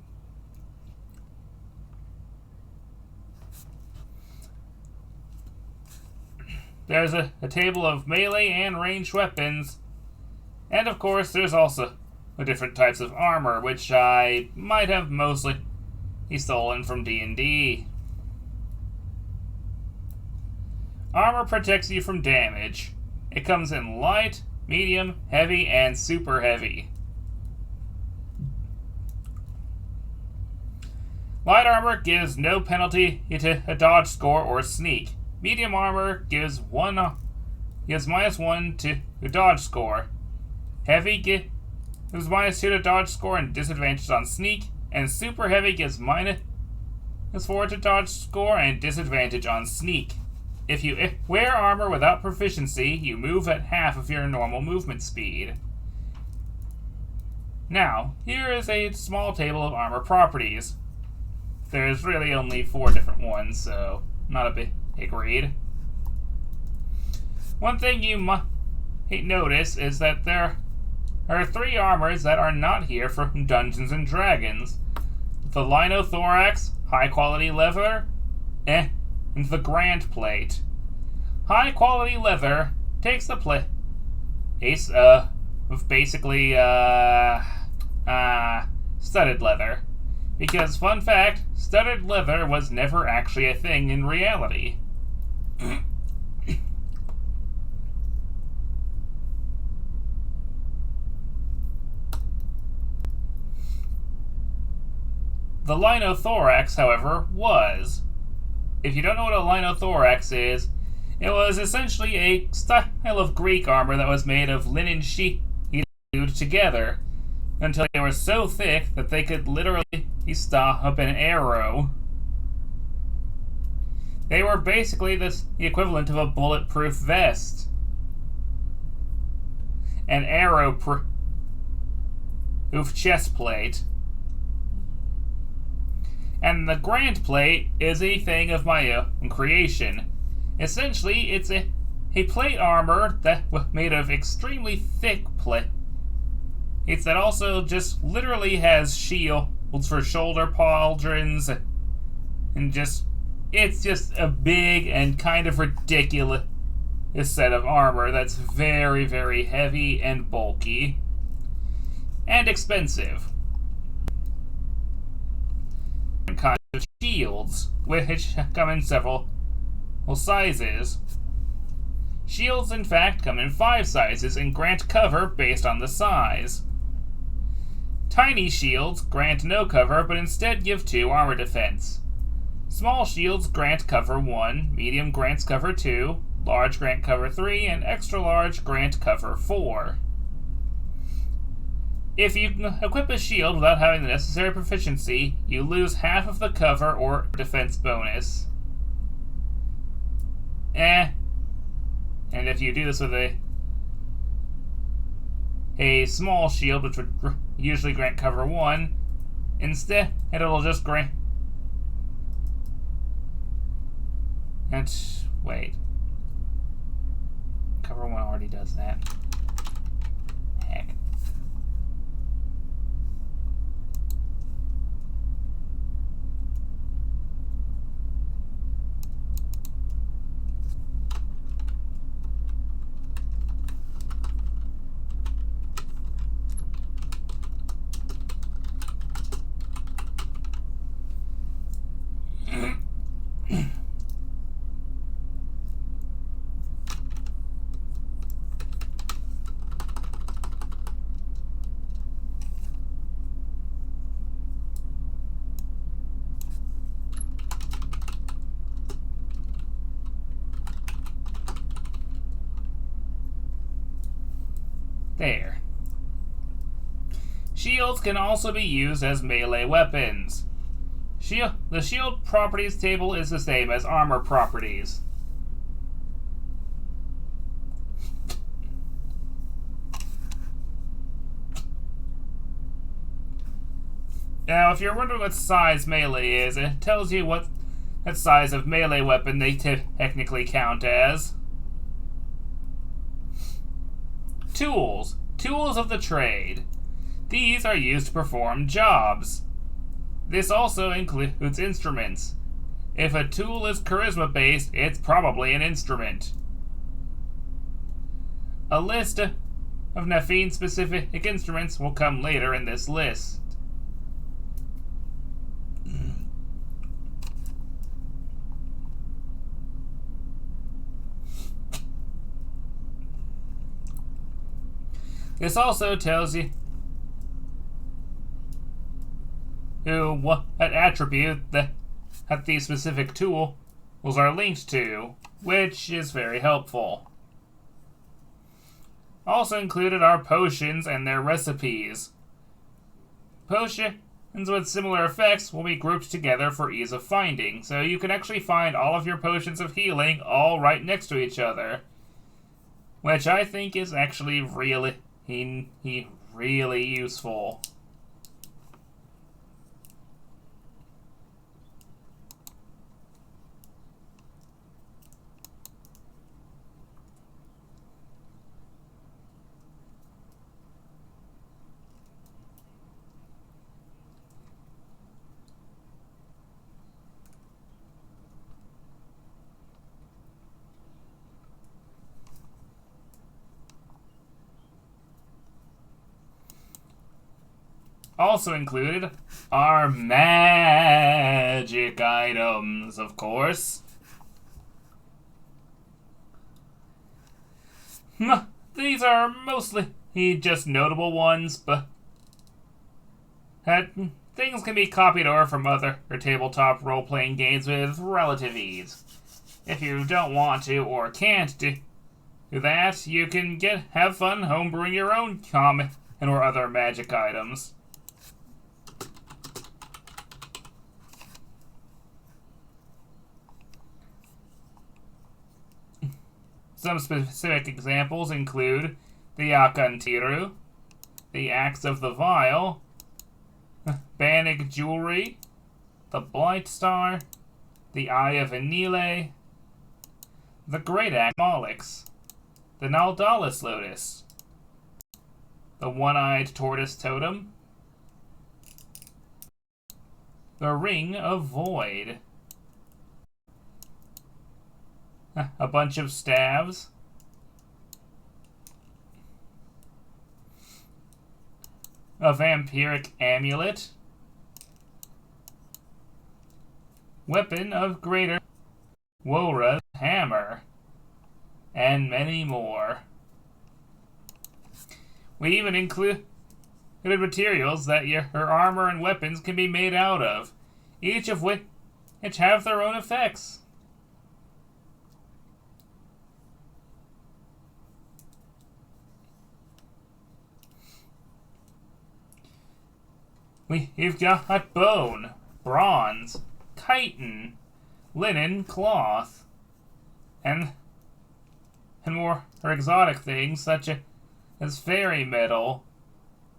There's a table of melee and ranged weapons, and of course there's also different types of armor, which I might have mostly stolen from D&D. Armor protects you from damage. It comes in light, medium, heavy, and super heavy. Light armor gives no penalty to a dodge score or sneak. Medium armor gives -1 to the dodge score. Heavy gives -2 to dodge score and disadvantage on sneak. And super heavy gives -4 to dodge score and disadvantage on sneak. If you wear armor without proficiency, you move at half of your normal movement speed. Now, here is a small table of armor properties. There's really only 4 different ones, so not a big read. One thing you might notice is that there are 3 armors that are not here from Dungeons and Dragons. The Linothorax, high quality leather, and the Grand Plate. High quality leather takes the place of basically studded leather. Because, fun fact, studded leather was never actually a thing in reality. The Linothorax, however, was. If you don't know what a Linothorax is, It was essentially a style of Greek armor that was made of linen sheet glued together until they were so thick that they could literally stop an arrow. They were basically the equivalent of a bulletproof vest. An arrow-proof chest plate. And the Grant plate is a thing of my own creation. Essentially, it's a plate armor that was made of extremely thick plates that also just literally has shields for shoulder pauldrons and it's just a big and kind of ridiculous set of armor that's very, very heavy and bulky and expensive. And kinds of shields, which come in several sizes. Shields, in fact, come in 5 sizes and grant cover based on the size. Tiny shields grant no cover, but instead give 2 armor defense. Small shields grant cover 1, medium grants cover 2, large grant cover 3, and extra large grant cover 4. If you equip a shield without having the necessary proficiency, you lose half of the cover or defense bonus. And if you do this with a small shield, which would usually grant cover 1, instead it'll just grant... And wait. Cover 1 already does that. Heck. There. Shields can also be used as melee weapons. The shield properties table is the same as armor properties. Now, if you're wondering what size melee is, it tells you what size of melee weapon they technically count as. Tools. Tools of the trade. These are used to perform jobs. This also includes instruments. If a tool is charisma-based, it's probably an instrument. A list of Nafian-specific instruments will come later in this list. This also tells you what attribute that these specific tools are linked to, which is very helpful. Also included are potions and their recipes. Potions with similar effects will be grouped together for ease of finding, so you can actually find all of your potions of healing all right next to each other, which I think is actually really useful. Also included are magic items, of course. These are mostly just notable ones, but things can be copied over from other tabletop role-playing games with relative ease. if you don't want to or can't do that, you can have fun homebrewing your own common or other magic items. Some specific examples include the Akantiru, the Axe of the Vile, Banig Jewelry, the Blight Star, the Eye of Anile, the Great Axe Molix, the Naldalis Lotus, the One-Eyed Tortoise Totem, the Ring of Void, a bunch of staves, a vampiric amulet, weapon of greater Wora's hammer, and many more. We even included materials that your armor and weapons can be made out of, each of which have their own effects. We've got bone, bronze, chitin, linen, cloth, and more exotic things such as fairy metal,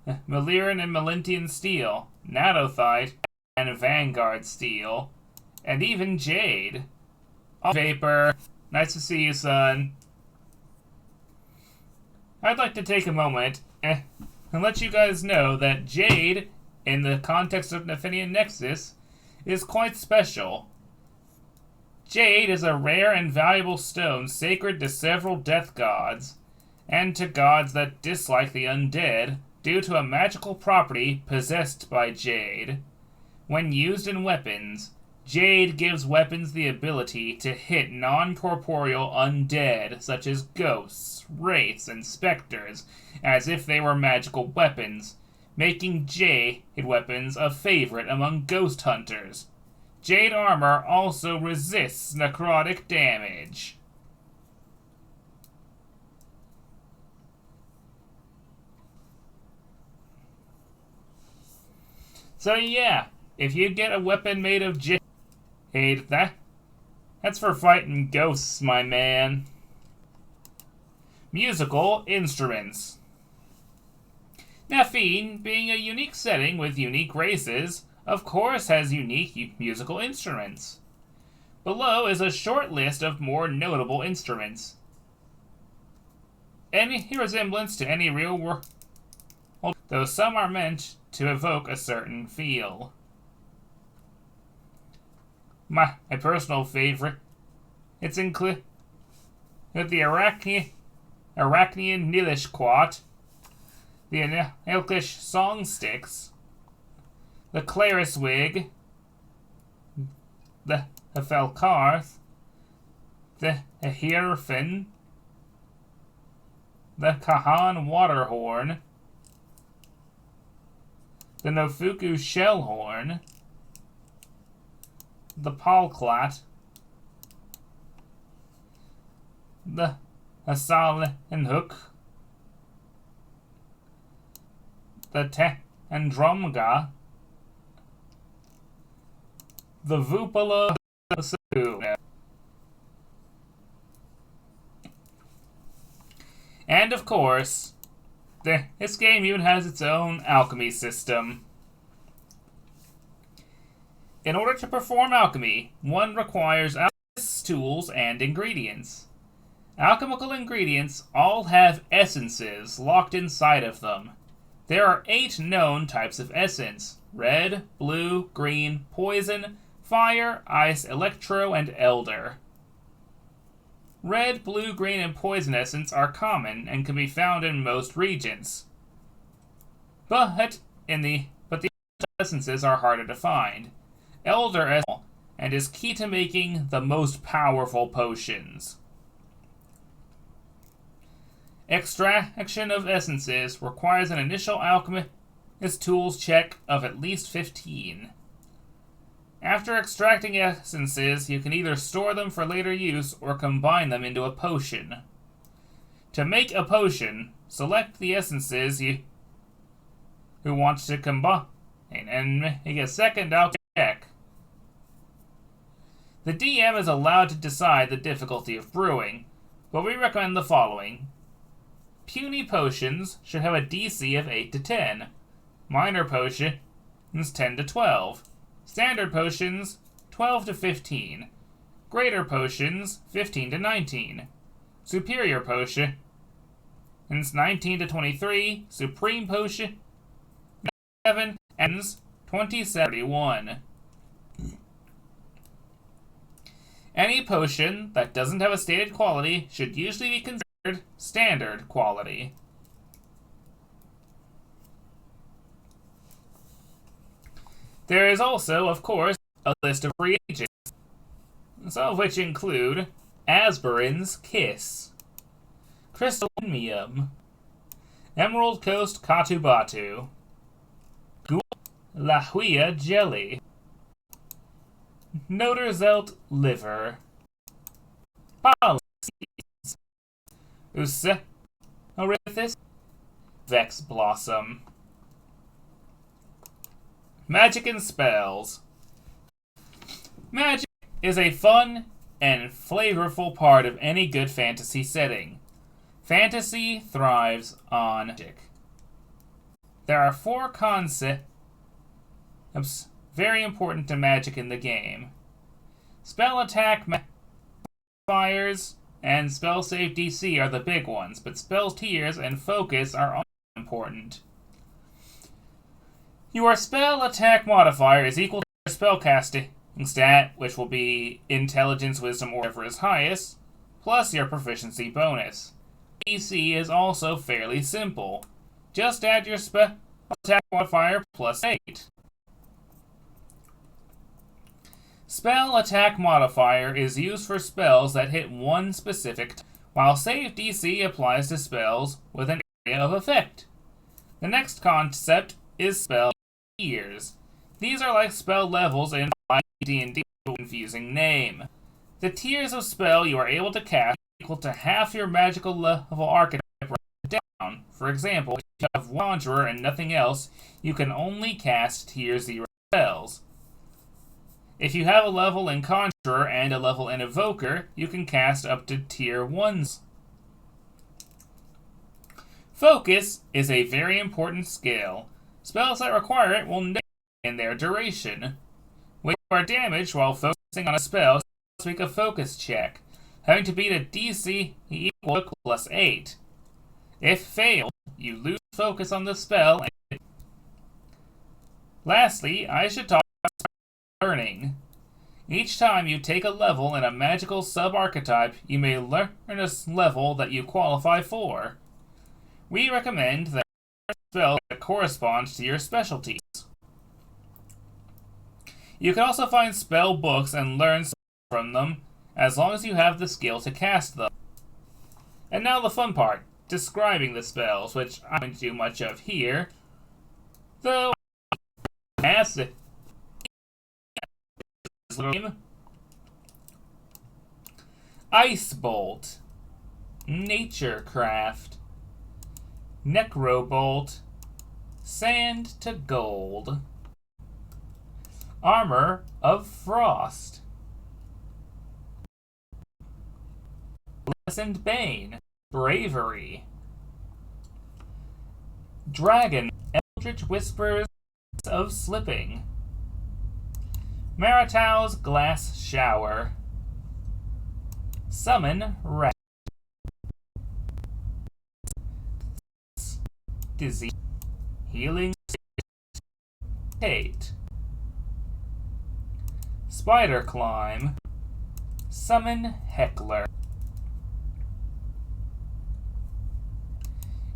Maliran and Melintian steel, Natothite and Vanguard steel, and even jade. All vapor. Nice to see you, son. I'd like to take a moment and let you guys know that jade, in the context of Nafianian Nexus, is quite special. Jade is a rare and valuable stone sacred to several death gods, and to gods that dislike the undead due to a magical property possessed by jade. When used in weapons, jade gives weapons the ability to hit non-corporeal undead, such as ghosts, wraiths, and specters, as if they were magical weapons, making jade weapons a favorite among ghost hunters. Jade armor also resists necrotic damage. So yeah, if you get a weapon made of jade, that's for fighting ghosts, my man. Musical instruments. Nafine, being a unique setting with unique races, of course has unique musical instruments. Below is a short list of more notable instruments. Any resemblance to any real world, though some are meant to evoke a certain feel. My personal favorite, it's included the Arachnian Nilishquat, the Elkish Song Sticks, the Claris Wig, the Felkarth, the Hierfin, the Kahan Waterhorn, the Nofuku Shellhorn, the Palklat, the Asal and Hook, the Andromga, the Vupala, and of course, this game even has its own alchemy system. In order to perform alchemy, one requires alchemist's tools and ingredients. Alchemical ingredients all have essences locked inside of them. There are 8 known types of essence: red, blue, green, poison, fire, ice, electro, and elder. Red, blue, green, and poison essence are common and can be found in most regions. But the essences are harder to find. Elder essence and is key to making the most powerful potions. Extraction of essences requires an initial alchemist tools check of at least 15. After extracting essences, you can either store them for later use or combine them into a potion. To make a potion, select the essences you who want to combine and make a second alchemy check. The DM is allowed to decide the difficulty of brewing, but we recommend the following. Puny potions should have a DC of 8 to 10. Minor potions 10 to 12. Standard potions 12 to 15. Greater potions 15 to 19. Superior potions 19 to 23. Supreme potion 7 ends 2071. Any potion that doesn't have a stated quality should usually be considered standard quality. There is also, of course, a list of reagents, some of which include Asburin's Kiss, Crystallium, Emerald Coast Katubatu, La Huia Jelly, Noderzelt Liver, Policies, Orithis, Vex Blossom. Magic and spells. Magic is a fun and flavorful part of any good fantasy setting. Fantasy thrives on magic. There are 4 concepts very important to magic in the game. Spell attack modifiers and spell save DC are the big ones, but spell tiers and focus are also important. Your spell attack modifier is equal to your spellcasting stat, which will be intelligence, wisdom, or whatever is highest, plus your proficiency bonus. DC is also fairly simple. Just add your spell attack modifier plus 8. Spell attack modifier is used for spells that hit one specific time, while save DC applies to spells with an area of effect. The next concept is spell tiers. These are like spell levels in D&D with a confusing name. The tiers of spell you are able to cast are equal to half your magical level archetype down. For example, if you have Wanderer and nothing else, you can only cast tier 0 spells. If you have a level in Conjurer and a level in Evoker, you can cast up to tier 1s. Focus is a very important skill. Spells that require it will negate in their duration. When you are damaged while focusing on a spell, you must make a focus check, having to beat a DC equal to plus 8. If failed, you lose focus on the spell. Lastly, I should talk about learning. Each time you take a level in a magical sub-archetype, you may learn a level that you qualify for. We recommend that spells that correspond to your specialties. You can also find spell books and learn from them, as long as you have the skill to cast them. And now the fun part, describing the spells, which I don't do much of here, though acid. Ice Bolt, Nature Craft, Necrobolt, Sand to Gold, Armor of Frost, Lessened Bane, Bravery, Dragon, Eldritch Whispers of Slipping, Maritau's Glass Shower, Summon Rat, Disease, Healing Tate, Spider Climb, Summon Heckler,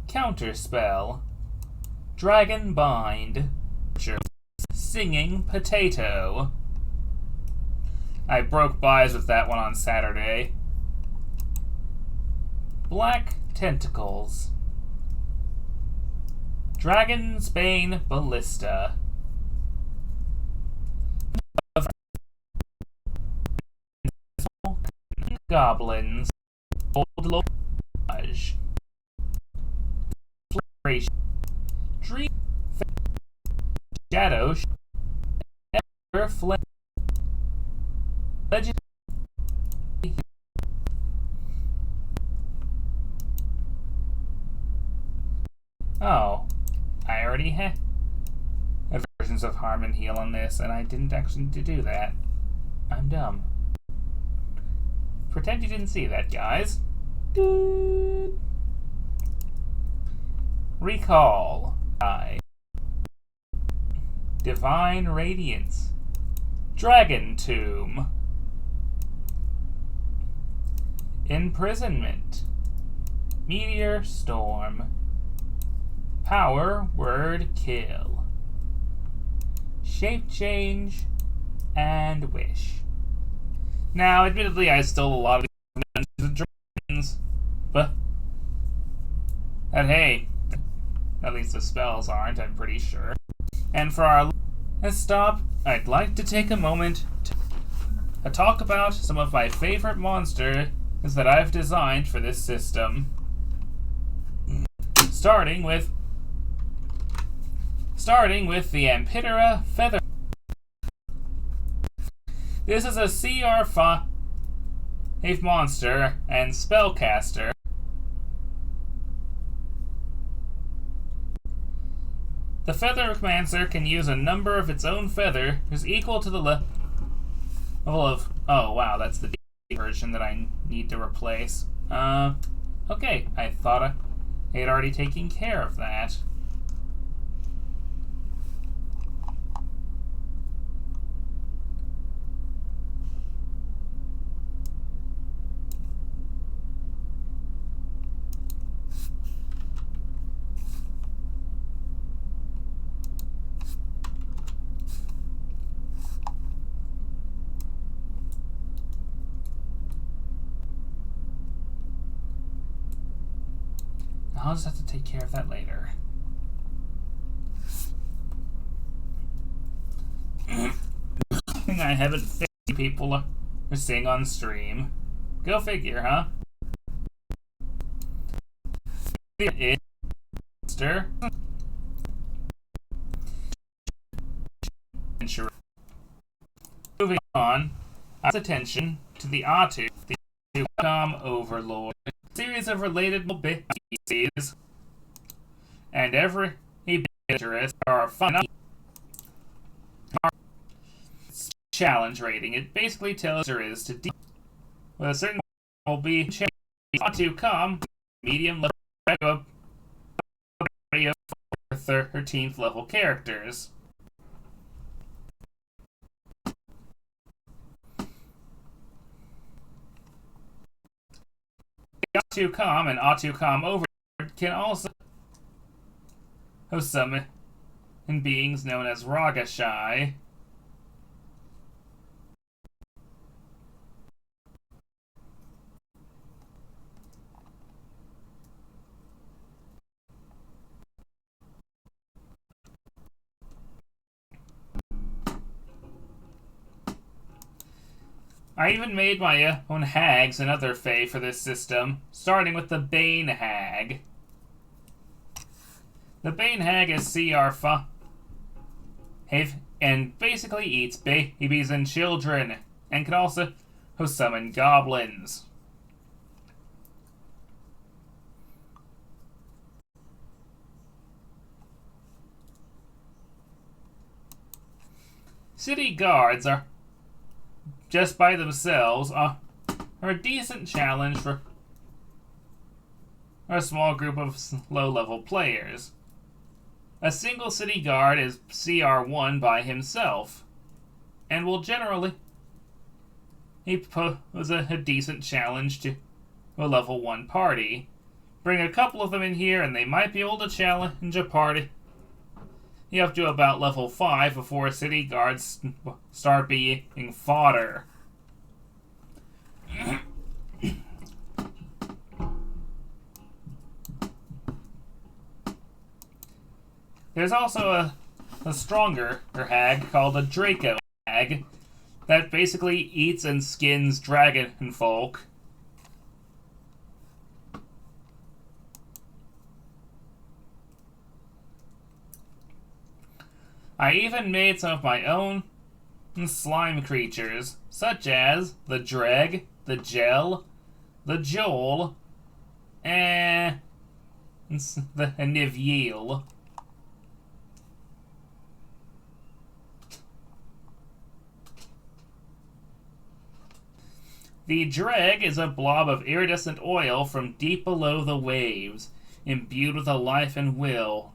Counterspell, Dragon Bind, Singing Potato. I broke buys with that one on Saturday. Black Tentacles, Dragon's Bane Ballista, goblins, old lodge, dream, shadow, ever flame, legend. Oh, I already had versions of Harm and Heal on this, and I didn't actually need to do that. I'm dumb. Pretend you didn't see that, guys. Recall. Divine Radiance. Dragon Tomb. Imprisonment. Meteor Storm. Power Word Kill. Shape Change. And Wish. Now, admittedly, I stole a lot of Dungeons and Dragons, but hey, at least the spells aren't, I'm pretty sure. And for our last stop, I'd like to take a moment to talk about some of my favorite monsters that I've designed for this system. Starting with the Amphitrya Feather. This is a CR5 monster and spellcaster. The Feathermancer can use a number of its own feathers equal to the level of... Oh, wow, that's the version that I need to replace. Okay, I thought I had already taken care of that. I'll just have to take care of that later. I haven't fixed people who sing on stream. Go figure, huh? Moving on, attention to the Atu, the Overlord. Series of related species, and every dangerous are fun challenge rating. It basically tells there is to deal with a certain will be to come medium level 13th level characters. Atu-Com and Atu-Com Overlord can also host summon beings known as Ragashai. I even made my own hags and other fae for this system, starting with the Bane Hag. The Bane Hag is CR5 and basically eats babies and children, and can also summon goblins. City guards are just by themselves are a decent challenge for a small group of low-level players. A single city guard is CR1 by himself, and will generally pose a decent challenge to a level 1 party. Bring a couple of them in here and they might be able to challenge a party. You have to about level 5 before city guards start being fodder. There's also a stronger hag called a Draco hag that basically eats and skins dragon folk I even made some of my own slime creatures, such as the Dreg, the Gel, the Joel, and the Nivyeel. The Dreg is a blob of iridescent oil from deep below the waves, imbued with a life and will.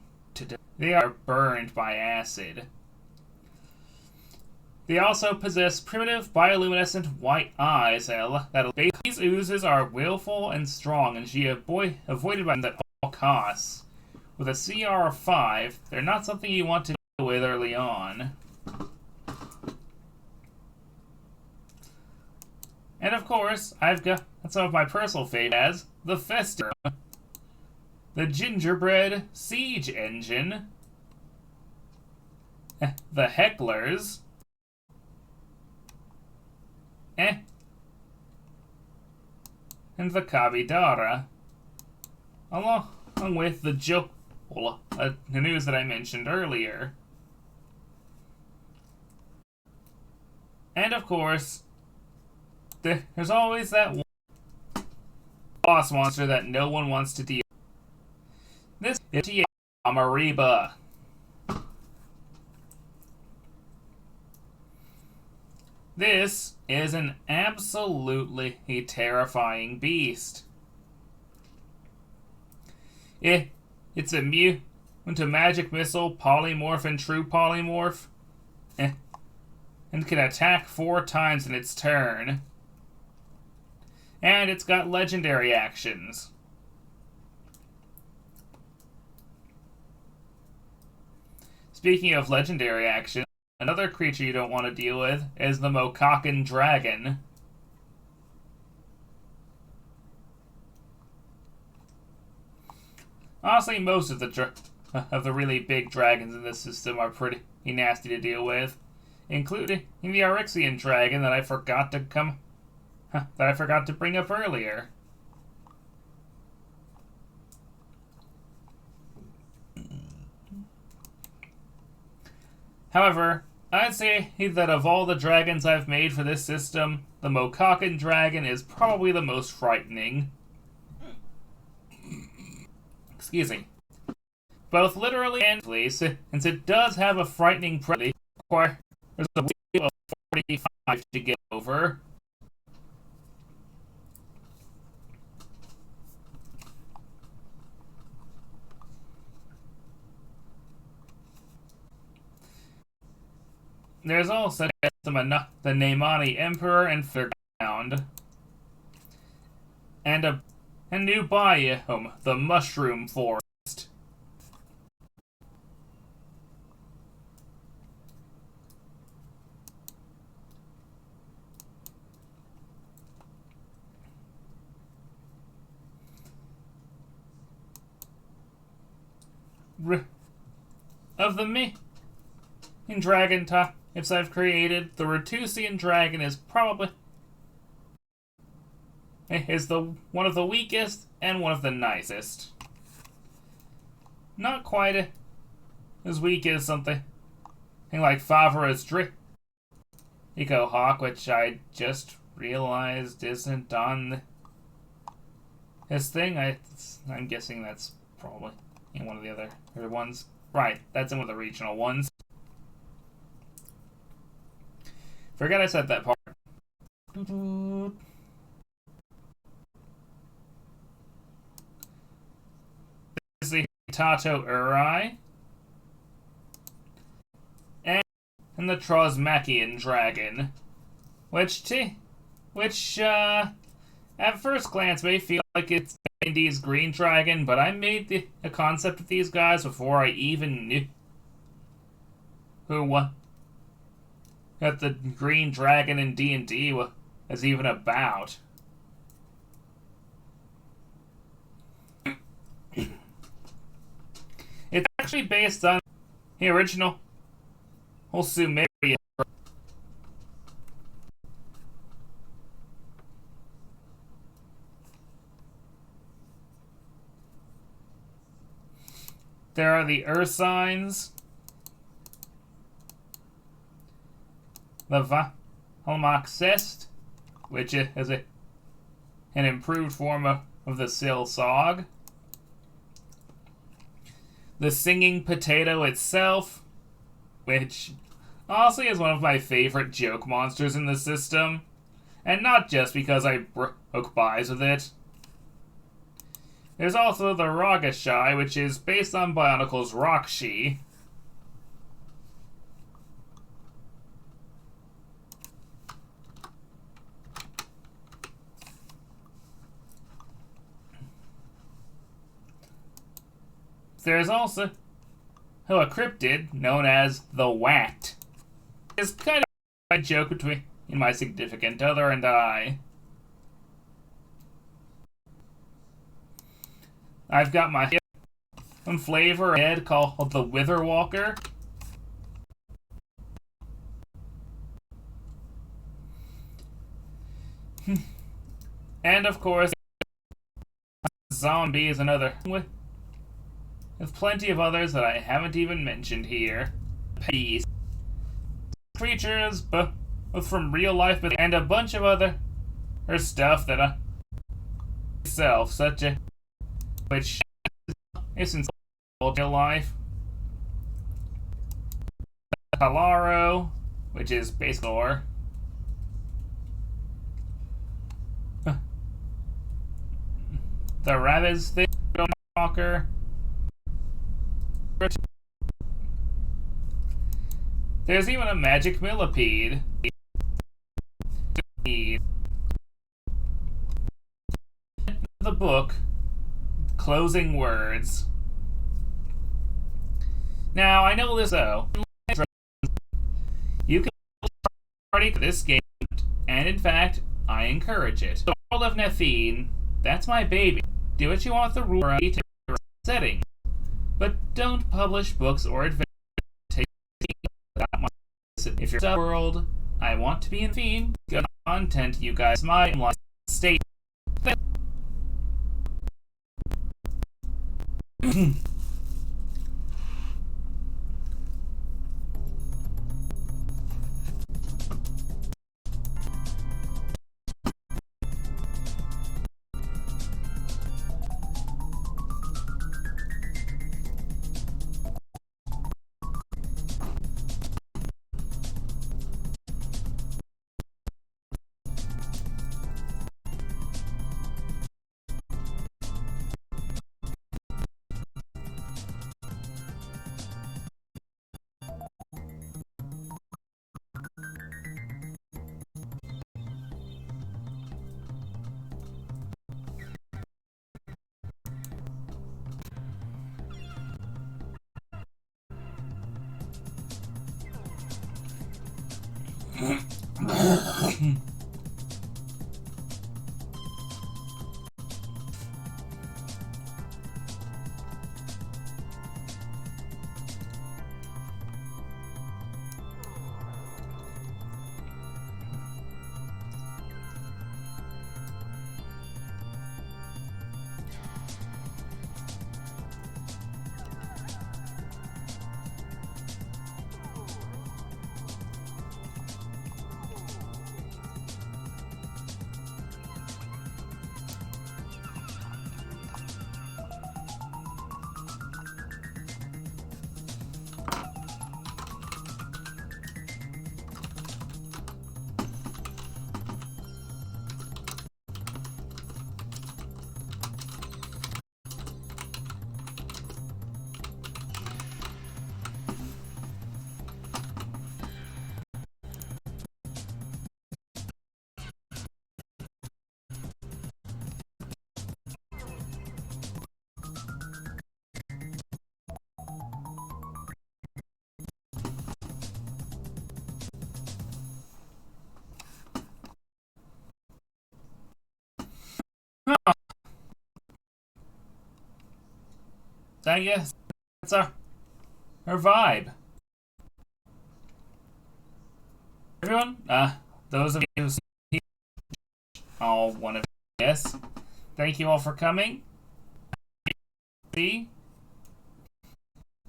They are burned by acid. They also possess primitive bioluminescent white eyes that these oozes are willful and strong and should be avoided by them at all costs. With a CR of 5, they're not something you want to deal with early on. And of course, I've got some of my personal favorites, the Fester, the Gingerbread Siege Engine, the Hecklers, and the Kabidara, along with the Joel, the news that I mentioned earlier. And of course, there's always that one boss monster that no one wants to deal with. This is Amariba. This is an absolutely terrifying beast. It's immune to magic missile, polymorph, and true polymorph, and can attack 4 times in its turn. And it's got legendary actions. Speaking of legendary actions, another creature you don't want to deal with is the Mokakan Dragon. Honestly, most of the really big dragons in this system are pretty nasty to deal with, including the Aryxian Dragon that I forgot to bring up earlier. However, I'd say that of all the dragons I've made for this system, the Mokakan Dragon is probably the most frightening. Excuse me. Both literally and physically, since it does have a frightening presence, there's a wheel of 45 to get over. There's also the Naimani Emperor and Fairground, and a new biome, the Mushroom Forest. Of the main dragon types I've created, the Ratusian Dragon is probably one of the weakest and one of the nicest. Not quite as weak as something like Favreau's Draco Hawk, which I just realized isn't on this thing. I'm guessing that's probably in one of the other ones. Right, that's in one of the regional ones. Forgot I said that part. This is the Tato Uri and the Trosmachian Dragon, which at first glance may feel like it's Indy's Green Dragon, but I made the concept of these guys before I even knew what the Green Dragon in D&D was even about. It's actually based on the original whole Sumerian. There are the Ursines, the Valmaxest, which is an improved form of the Silsog. The Singing Potato itself, which honestly is one of my favorite joke monsters in the system, and not just because I broke buys with it. There's also the Rogashai, which is based on Bionicle's Rockshi. There's also a cryptid known as the Wat. It's kind of a joke between my significant other and I. I've got my own flavor head called the Witherwalker. And of course, Zombie is another with plenty of others that I haven't even mentioned here. Peace. Creatures, both from real life and a bunch of other stuff that I myself, such a which isn't real life. Palaro, which is basically the Rabbits thing talker. There's even a magic millipede. The book, Closing Words. Now, I know this though. You can party this game, and in fact, I encourage it. The world of Nafian, that's my baby. Do what you want with the rule setting, but don't publish books or adventures. If you're in the world, I want to be in Fiend. Good content, you guys. My life state. I guess that's our vibe. Everyone, those of you who see all one of you, yes, thank you all for coming.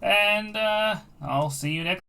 And I'll see you next